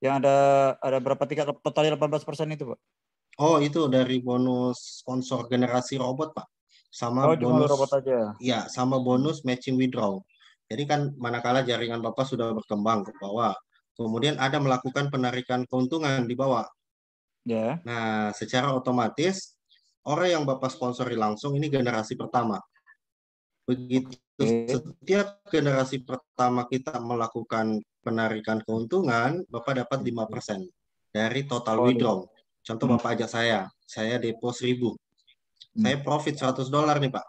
yang ada berapa tingkat totalnya 18% itu Pak? Oh, itu dari bonus sponsor generasi robot, Pak. Sama bonus robot aja. Ya, sama bonus matching withdraw. Jadi kan manakala jaringan Bapak sudah berkembang ke bawah, kemudian ada melakukan penarikan keuntungan di bawah. Ya. Nah, secara otomatis orang yang Bapak sponsori langsung ini generasi pertama. Begitu setiap generasi pertama kita melakukan penarikan keuntungan, Bapak dapat 5% dari total withdraw. Contoh Bapak ajak saya depo 1.000. Saya profit $100 nih Pak.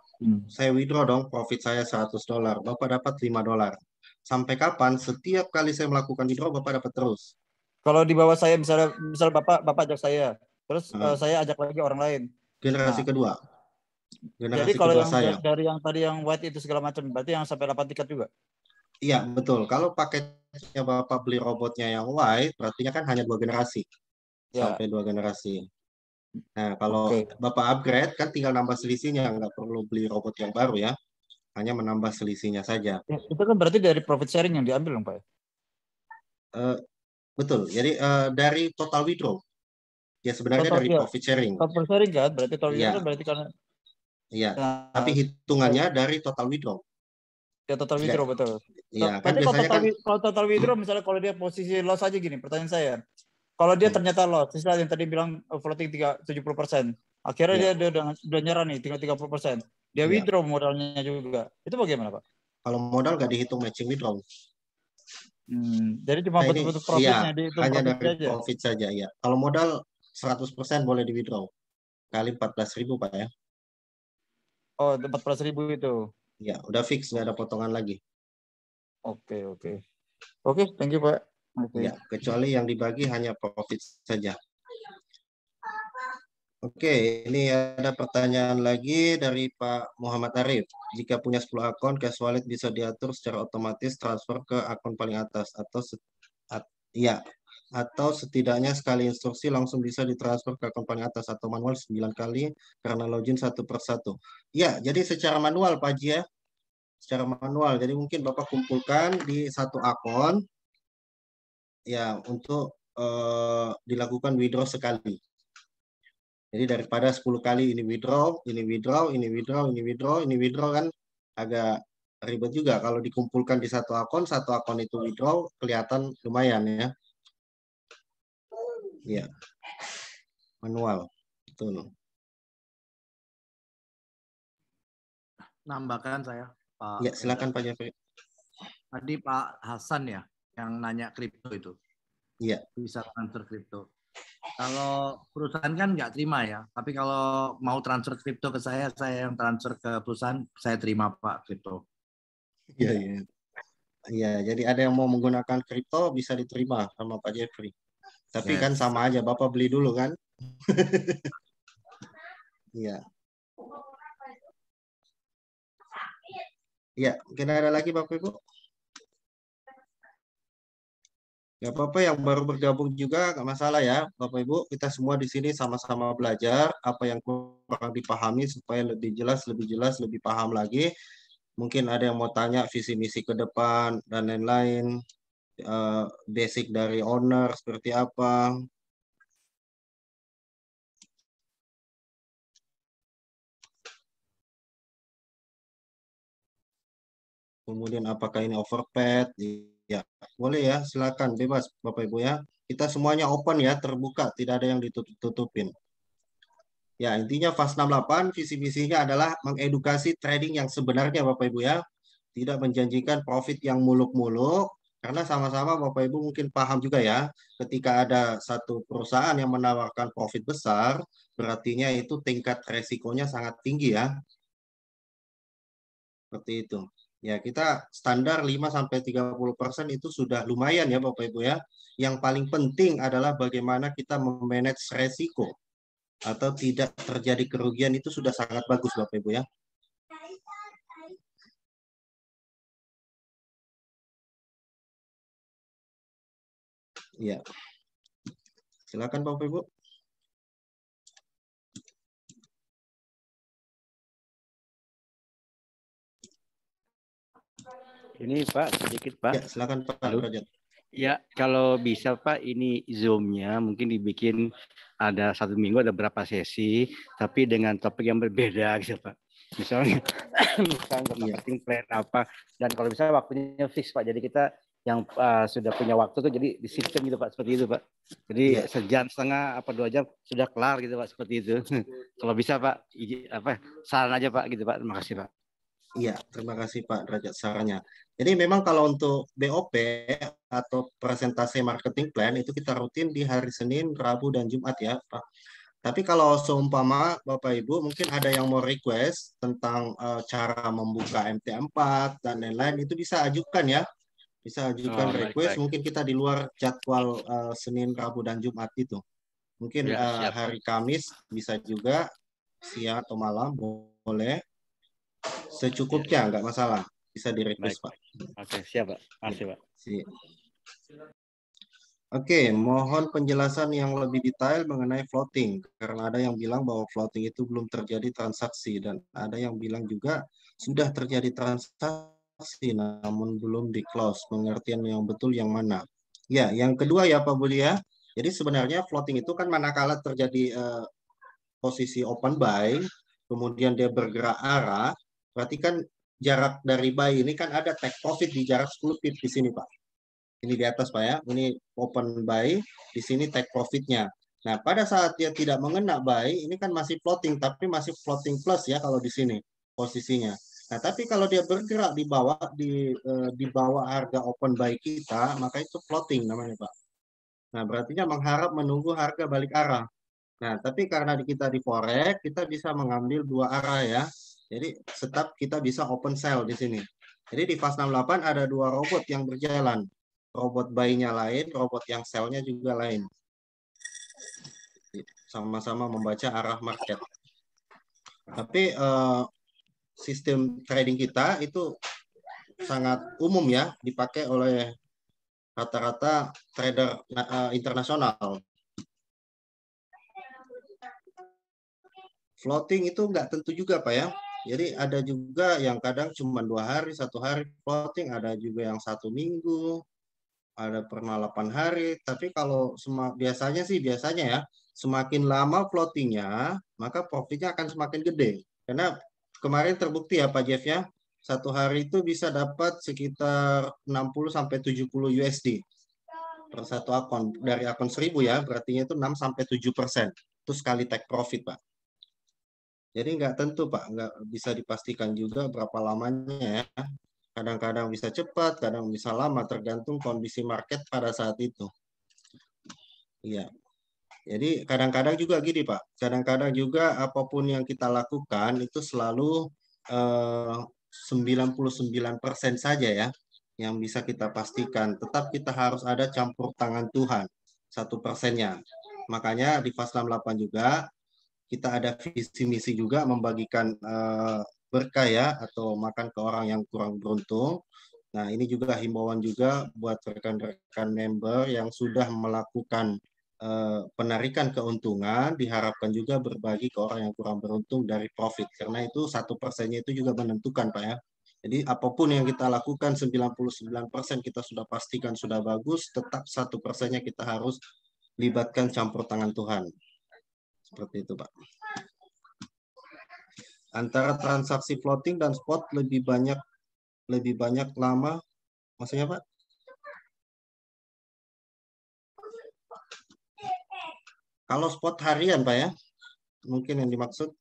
Saya withdraw dong, profit saya $100. Bapak dapat $5. Sampai kapan? Setiap kali saya melakukan withdraw, Bapak dapat terus. Kalau di bawah saya, misal Bapak ajak saya, terus saya ajak lagi orang lain. Generasi kedua. Jadi kalau dari yang tadi yang white itu segala macam, berarti yang sampai 8 tingkat juga? Iya, betul. Kalau paketnya Bapak beli robotnya yang white, berarti kan hanya 2 generasi. Sampai 2 generasi. Nah, kalau Bapak upgrade, kan tinggal nambah selisihnya. Nggak perlu beli robot yang baru ya. Hanya menambah selisihnya saja. Itu kan berarti dari profit sharing yang diambil dong, Pak? Betul. Jadi dari total withdraw. Ya sebenarnya dari profit sharing. Profit sharing kan? Berarti total withdraw kan berarti karena... Iya, tapi hitungannya dari total withdraw. Ya, total withdraw, betul. Iya, kan biasanya kalau total withdraw, misalnya kalau dia posisi loss aja gini, pertanyaan saya. Kalau dia ternyata loss, misalnya yang tadi bilang floating 70%, akhirnya dia udah nyerah nih, tinggal 30%. Dia withdraw modalnya juga. Itu bagaimana, Pak? Kalau modal nggak dihitung matching withdraw. Jadi cuma betul-betul profitnya dihitung hanya dari profit saja, ya. Kalau modal 100% boleh di withdraw. Kali 14.000, Pak ya. Oh, 14.000 itu. Ya, udah fix, nggak ada potongan lagi. Oke, thank you Pak. Oke. Ya, kecuali yang dibagi hanya profit saja. Oke, ini ada pertanyaan lagi dari Pak Muhammad Arif. Jika punya 10 akun, cash wallet bisa diatur secara otomatis transfer ke akun paling atas ya, atau setidaknya sekali instruksi langsung bisa ditransfer ke akun paling atas atau manual 9 kali karena login satu persatu. Ya, jadi secara manual Pak Haji ya. Secara manual. Jadi mungkin Bapak kumpulkan di satu akun ya untuk dilakukan withdraw sekali. Jadi daripada 10 kali ini withdraw, ini withdraw, ini withdraw, ini withdraw, ini withdraw kan agak ribet juga. Kalau dikumpulkan di satu akun itu withdraw kelihatan lumayan ya. Iya. Manual. Betul. Nambahkan saya, Pak. Ya, silakan Pak Jeffrey. Tadi Pak Hasan ya yang nanya kripto itu. Iya. Bisa transfer kripto. Kalau perusahaan kan nggak terima ya, tapi kalau mau transfer kripto ke saya yang transfer ke perusahaan, saya terima Pak kripto. Iya, iya. Iya, jadi ada yang mau menggunakan kripto bisa diterima sama Pak Jeffrey. Tapi kan sama aja, Bapak beli dulu kan? Iya. Iya, mungkin ada lagi Bapak Ibu? Gak apa-apa yang baru bergabung juga nggak masalah ya Bapak Ibu. Kita semua di sini sama-sama belajar apa yang kurang dipahami supaya lebih jelas, lebih paham lagi. Mungkin ada yang mau tanya visi misi ke depan dan lain-lain. Basic dari owner seperti apa. Kemudian apakah ini overpaid? Ya, boleh ya, silakan bebas Bapak Ibu ya. Kita semuanya open ya, terbuka, tidak ada yang ditutup-tutupin. Ya, intinya FAS 68 visi misinya adalah mengedukasi trading yang sebenarnya Bapak Ibu ya. Tidak menjanjikan profit yang muluk-muluk, karena sama-sama Bapak Ibu mungkin paham juga ya, ketika ada satu perusahaan yang menawarkan profit besar, berartinya itu tingkat resikonya sangat tinggi ya. Seperti itu. Ya, kita standar 5-30% itu sudah lumayan ya Bapak Ibu ya. Yang paling penting adalah bagaimana kita memanage resiko atau tidak terjadi kerugian itu sudah sangat bagus Bapak Ibu ya. Ya. Silakan Bapak Ibu. Ini Pak, sedikit Pak. Ya, silakan Pak Rajat. Ya, kalau bisa Pak, ini Zoom-nya mungkin dibikin ada 1 minggu ada berapa sesi, tapi dengan topik yang berbeda gitu Pak. Misalnya marketing plan apa, dan kalau bisa waktunya fix Pak. Jadi kita yang sudah punya waktu tuh jadi di sistem gitu Pak, seperti itu Pak. Jadi sejam setengah apa 2 jam sudah kelar gitu Pak, seperti itu. Kalau bisa Pak, saran aja Pak gitu Pak. Terima kasih Pak. Iya, terima kasih Pak Derajat sarannya. Jadi memang kalau untuk BOP atau presentasi marketing plan itu kita rutin di hari Senin, Rabu, dan Jumat ya Pak. Tapi kalau seumpama Bapak Ibu mungkin ada yang mau request tentang cara membuka MT4 dan lain-lain, itu bisa ajukan ya. Bisa ajukan request, baik. Mungkin kita di luar jadwal Senin, Rabu, dan Jumat itu. Mungkin ya, hari Kamis bisa juga, siang atau malam, boleh. Secukupnya, nggak masalah. Bisa di-request, Pak. Oke, siap, Pak. Makasih, Pak. Oke, mohon penjelasan yang lebih detail mengenai floating. Karena ada yang bilang bahwa floating itu belum terjadi transaksi. Dan ada yang bilang juga sudah terjadi transaksi, namun belum di-close. Pengertian yang betul yang mana? Ya, yang kedua ya Pak Budi ya. Jadi sebenarnya floating itu kan manakala terjadi posisi open buy, kemudian dia bergerak arah, berarti kan jarak dari buy ini kan ada take profit di jarak 10 pip di sini Pak. Ini di atas Pak ya, ini open buy, di sini take profitnya. Nah pada saat dia tidak mengena buy, ini kan masih floating, tapi masih floating plus ya kalau di sini posisinya. Nah tapi kalau dia bergerak di bawah harga open buy kita, maka itu floating namanya Pak. Nah berartinya mengharap menunggu harga balik arah. Nah tapi karena kita di forex, kita bisa mengambil 2 arah ya. Jadi tetap kita bisa open sell di sini. Jadi di FAS 68 ada 2 robot yang berjalan. robot buy-nya lain, robot yang sell-nya juga lain. Sama-sama membaca arah market. Tapi sistem trading kita itu sangat umum ya, dipakai oleh rata-rata trader internasional. Floating itu nggak tentu juga Pak ya. Jadi ada juga yang kadang cuma 2 hari, 1 hari floating, ada juga yang 1 minggu, ada pernah 8 hari. Tapi kalau biasanya ya, semakin lama floatingnya, maka profitnya akan semakin gede. Karena kemarin terbukti ya Pak Jeff ya, 1 hari itu bisa dapat sekitar 60-70 USD per satu akun. Dari akun 1000 ya, berarti itu 6-7%. Itu sekali take profit Pak. Jadi nggak tentu Pak, nggak bisa dipastikan juga berapa lamanya ya. Kadang-kadang bisa cepat, kadang bisa lama, tergantung kondisi market pada saat itu. Iya. Jadi kadang-kadang juga gini Pak, kadang-kadang juga apapun yang kita lakukan itu selalu 99% saja ya yang bisa kita pastikan. Tetap kita harus ada campur tangan Tuhan 1%-nya. Makanya di Faslam 8 juga kita ada visi misi juga membagikan berkah ya, atau makan ke orang yang kurang beruntung. Nah ini juga himbauan juga buat rekan-rekan member yang sudah melakukan penarikan keuntungan, diharapkan juga berbagi ke orang yang kurang beruntung dari profit, karena itu 1%-nya itu juga menentukan Pak ya. Jadi apapun yang kita lakukan 99% kita sudah pastikan sudah bagus, tetap 1%-nya kita harus libatkan campur tangan Tuhan. Seperti itu Pak. Antara transaksi floating dan spot lebih banyak lama, maksudnya Pak? Kalau spot harian Pak ya, mungkin yang dimaksud.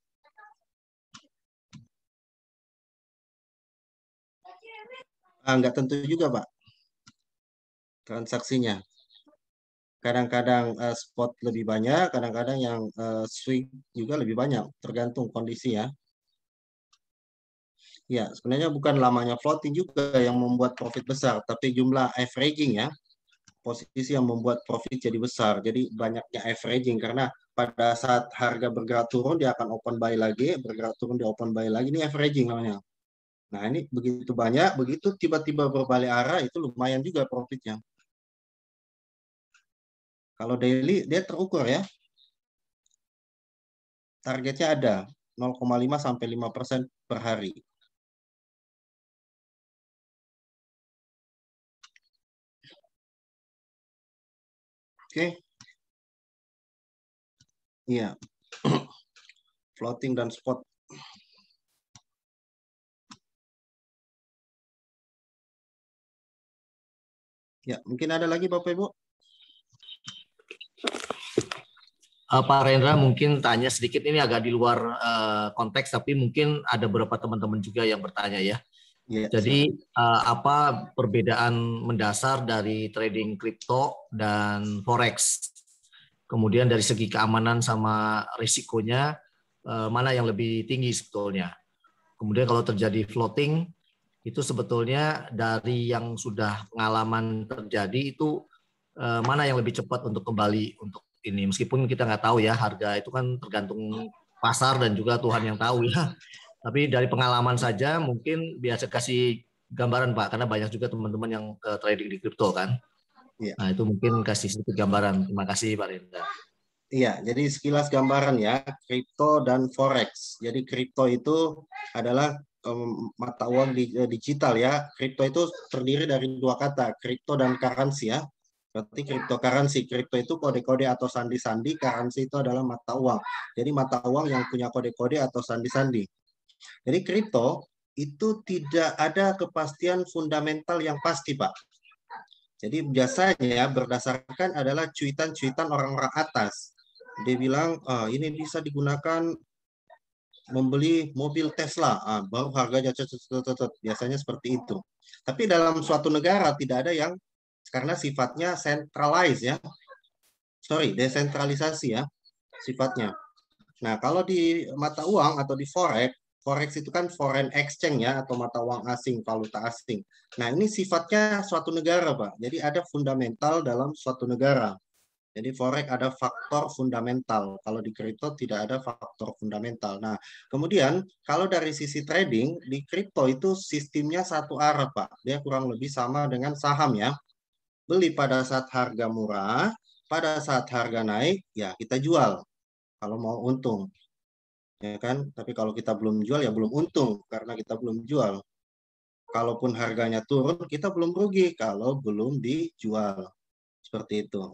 Nggak tentu juga Pak transaksinya. Kadang-kadang spot lebih banyak, kadang-kadang yang swing juga lebih banyak, tergantung kondisi ya. Ya, sebenarnya bukan lamanya floating juga yang membuat profit besar, tapi jumlah averaging ya, posisi yang membuat profit jadi besar. Jadi banyaknya averaging, karena pada saat harga bergerak turun, dia akan open buy lagi, bergerak turun, dia open buy lagi, ini averaging namanya. Nah ini begitu banyak, begitu tiba-tiba berbalik arah, itu lumayan juga profitnya. Kalau daily dia terukur ya. Targetnya ada 0,5-5% per hari. Oke. Iya. Floating dan spot. Ya, mungkin ada lagi Bapak Ibu. Pak Rendra mungkin tanya sedikit, ini agak di luar konteks, tapi mungkin ada beberapa teman-teman juga yang bertanya ya. Ya, jadi apa perbedaan mendasar dari trading kripto dan forex? Kemudian dari segi keamanan sama risikonya mana yang lebih tinggi sebetulnya? Kemudian kalau terjadi floating itu sebetulnya dari yang sudah pengalaman terjadi itu mana yang lebih cepat untuk kembali untuk ini, meskipun kita nggak tahu ya, harga itu kan tergantung pasar dan juga Tuhan yang tahu ya. Tapi dari pengalaman saja mungkin biasa kasih gambaran Pak, karena banyak juga teman-teman yang trading di kripto kan. Ya. Nah itu mungkin kasih sedikit gambaran. Terima kasih Pak Rendra. Iya, jadi sekilas gambaran ya, kripto dan forex. Jadi kripto itu adalah mata uang digital ya. Kripto itu terdiri dari 2 kata, kripto dan currency ya. Berarti cryptocurrency, kripto itu kode-kode atau sandi-sandi, currency itu adalah mata uang. Jadi mata uang yang punya kode-kode atau sandi-sandi. Jadi kripto itu tidak ada kepastian fundamental yang pasti, Pak. Jadi biasanya berdasarkan adalah cuitan-cuitan orang-orang atas. Dia bilang, ini bisa digunakan membeli mobil Tesla, baru harganya biasanya seperti itu. Tapi dalam suatu negara tidak ada yang, karena sifatnya centralized ya, desentralisasi ya sifatnya. Nah kalau di mata uang atau di forex Forex itu kan foreign exchange ya, atau mata uang asing, valuta asing. Nah, ini sifatnya suatu negara, Pak. Jadi ada fundamental dalam suatu negara. Jadi forex ada faktor fundamental. Kalau di kripto tidak ada faktor fundamental. Nah, kemudian kalau dari sisi trading, di kripto itu sistemnya satu arah, Pak. Dia kurang lebih sama dengan saham ya. Beli pada saat harga murah, pada saat harga naik, ya kita jual. Kalau mau untung. Ya kan? Tapi kalau kita belum jual ya belum untung karena kita belum jual. Kalaupun harganya turun, kita belum rugi kalau belum dijual. Seperti itu.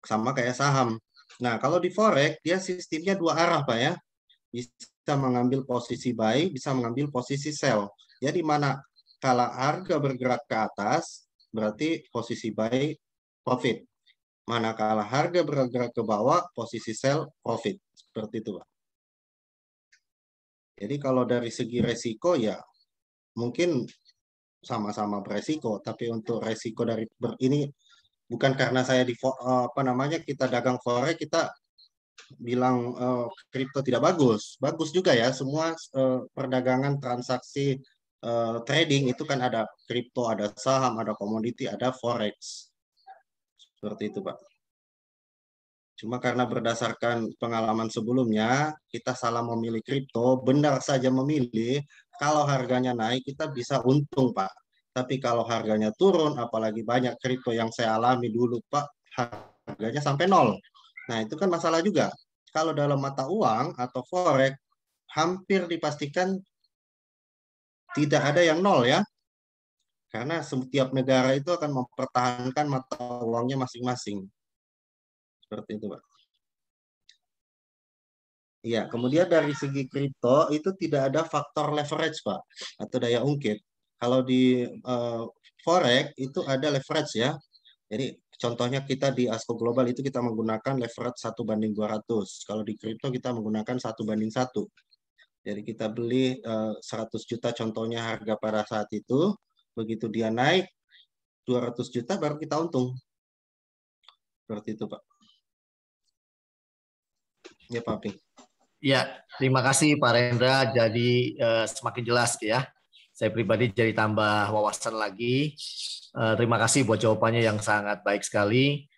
Sama kayak saham. Nah, kalau di forex dia sistemnya dua arah, Pak ya. Bisa mengambil posisi buy, bisa mengambil posisi sell. Jadi mana kalau harga bergerak ke atas, berarti posisi buy profit. Manakala harga bergerak ke bawah, posisi sell profit. Seperti itu, Pak. Jadi kalau dari segi resiko ya mungkin sama-sama beresiko, tapi untuk resiko dari ini bukan karena saya di kita dagang forex kita bilang kripto tidak bagus. Bagus juga ya, semua perdagangan transaksi trading itu kan ada kripto, ada saham, ada komoditi, ada forex. Seperti itu, Pak. Cuma karena berdasarkan pengalaman sebelumnya, kita salah memilih kripto, benar saja memilih, kalau harganya naik kita bisa untung, Pak. Tapi kalau harganya turun, apalagi banyak kripto yang saya alami dulu, Pak, harganya sampai nol. Nah, itu kan masalah juga. Kalau dalam mata uang atau forex, hampir dipastikan tidak ada yang nol ya. Karena setiap negara itu akan mempertahankan mata uangnya masing-masing. Seperti itu, Pak. Iya, kemudian dari segi kripto itu tidak ada faktor leverage, Pak, atau daya ungkit. Kalau di forex itu ada leverage ya. Jadi contohnya kita di ASKO Global itu kita menggunakan leverage 1:200. Kalau di kripto kita menggunakan 1:1. Jadi kita beli 100 juta contohnya harga pada saat itu, begitu dia naik 200 juta baru kita untung. Seperti itu, Pak. Ya, Pak Ping. Ya, terima kasih Pak Rendra. Jadi semakin jelas ya. Saya pribadi jadi tambah wawasan lagi. Terima kasih buat jawabannya yang sangat baik sekali.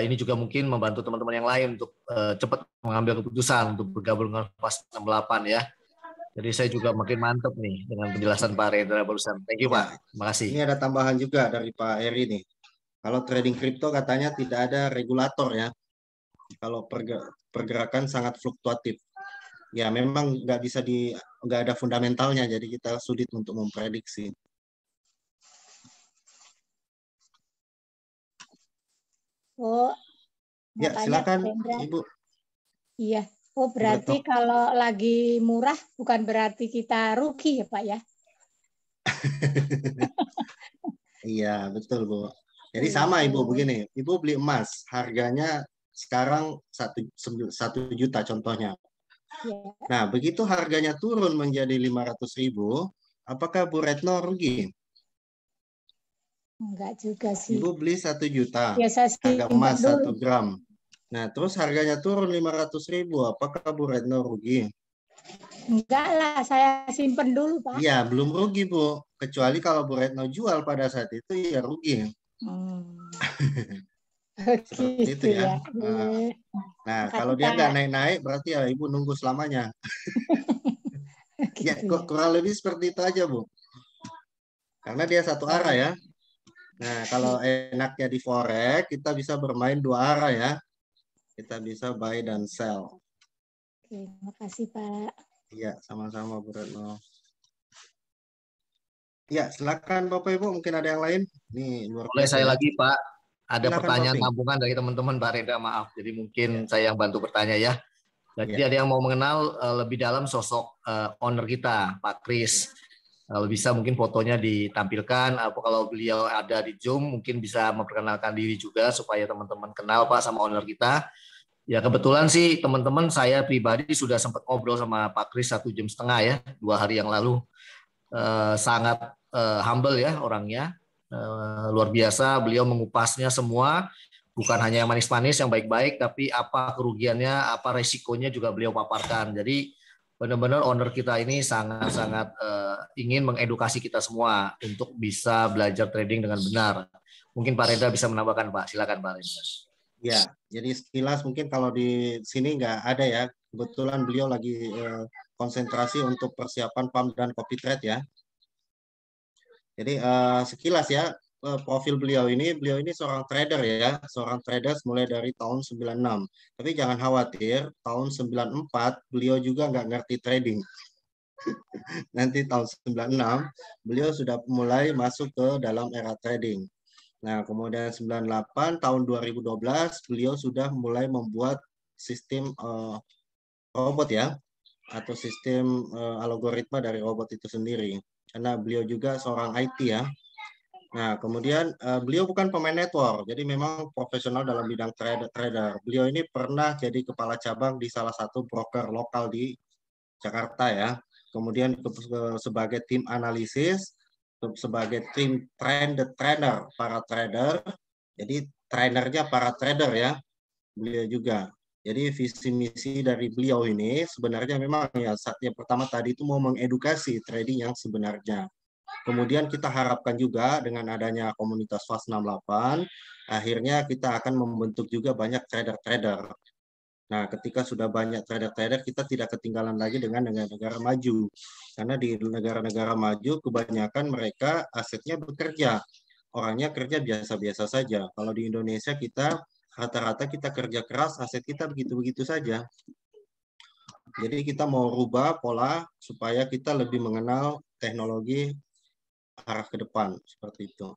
Ini juga mungkin membantu teman-teman yang lain untuk cepat mengambil keputusan untuk bergabung dengan Fast 68 ya. Jadi saya juga makin mantap nih dengan penjelasan Pak Rendra barusan. Thank you, Pak. Terima kasih. Ini ada tambahan juga dari Pak Eri nih. Kalau trading kripto katanya tidak ada regulator ya. Kalau pergerakan sangat fluktuatif. Ya memang nggak ada fundamentalnya, jadi kita sulit untuk memprediksi. Oh, ya silakan Ibu. Iya. Oh berarti kalau lagi murah bukan berarti kita rugi ya Pak ya? Iya betul Bu. Jadi sama Ibu begini, Ibu beli emas harganya sekarang 1 juta contohnya. Ya. Nah, begitu harganya turun menjadi 500.000, apakah Bu Retno rugi? Enggak juga sih. Ibu beli 1 juta, ya, harga emas 1 gram. Nah, terus harganya turun 500.000, apakah Bu Retno rugi? Enggak lah, saya simpen dulu, Pak. Iya, belum rugi, Bu. Kecuali kalau Bu Retno jual pada saat itu, ya rugi. Seperti itu ya. Nah, kalau dia nggak naik-naik, berarti ya Ibu nunggu selamanya. Ya, kurang lebih seperti itu aja, Bu. Karena dia satu arah ya. Nah, kalau enaknya di forex, kita bisa bermain dua arah ya. Kita bisa buy dan sell. Oke, makasih Pak. Iya, sama-sama Bu Retno. Ya, silakan Bapak Ibu, mungkin ada yang lain. Nih, luar biasa. Boleh saya lagi, Pak. Ada silakan, pertanyaan tampungan dari teman-teman Pak Rendra, maaf. Jadi mungkin saya yang bantu bertanya ya. Jadi ada yang mau mengenal lebih dalam sosok owner kita, Pak Kris. Kalau bisa mungkin fotonya ditampilkan, atau kalau beliau ada di Zoom mungkin bisa memperkenalkan diri juga supaya teman-teman kenal Pak sama owner kita. Ya kebetulan sih teman-teman saya pribadi sudah sempat ngobrol sama Pak Kris 1,5 jam ya, 2 hari yang lalu. Sangat humble ya orangnya, luar biasa. Beliau mengupasnya semua, bukan hanya yang manis-manis, yang baik-baik, tapi apa kerugiannya, apa resikonya juga beliau paparkan. Jadi benar-benar owner kita ini sangat-sangat ingin mengedukasi kita semua untuk bisa belajar trading dengan benar. Mungkin Pak Rendra bisa menambahkan, Pak. Silakan Pak Rendra. Ya, jadi sekilas mungkin kalau di sini nggak ada ya. Kebetulan beliau lagi konsentrasi untuk persiapan pump dan copy trade ya. Jadi sekilas ya, profil beliau ini seorang trader ya, seorang trader mulai dari tahun 96. Tapi jangan khawatir, tahun 94 beliau juga nggak ngerti trading. Nanti tahun 96 beliau sudah mulai masuk ke dalam era trading. Nah, kemudian 98 tahun 2012 beliau sudah mulai membuat sistem robot ya, atau sistem algoritma dari robot itu sendiri. Karena beliau juga seorang IT ya. Nah, kemudian beliau bukan pemain network, jadi memang profesional dalam bidang trader. Beliau ini pernah jadi kepala cabang di salah satu broker lokal di Jakarta ya. Kemudian sebagai tim analisis, sebagai tim trainer para trader. Jadi trainernya para trader ya, beliau juga. Jadi visi misi dari beliau ini sebenarnya memang ya yang pertama tadi itu mau mengedukasi trading yang sebenarnya. Kemudian kita harapkan juga dengan adanya komunitas FAS 68, akhirnya kita akan membentuk juga banyak trader-trader. Nah, ketika sudah banyak trader-trader, kita tidak ketinggalan lagi dengan negara-negara maju. Karena di negara-negara maju, kebanyakan mereka asetnya bekerja. Orangnya kerja biasa-biasa saja. Kalau di Indonesia, kita rata-rata kita kerja keras, aset kita begitu-begitu saja. Jadi kita mau rubah pola supaya kita lebih mengenal teknologi arah ke depan seperti itu.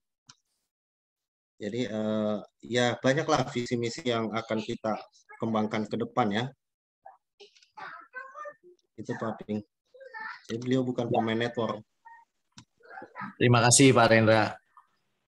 Jadi ya banyaklah visi misi yang akan kita kembangkan ke depan ya. Itu Pak Ping. Jadi beliau bukan pemain network. Terima kasih Pak Rendra.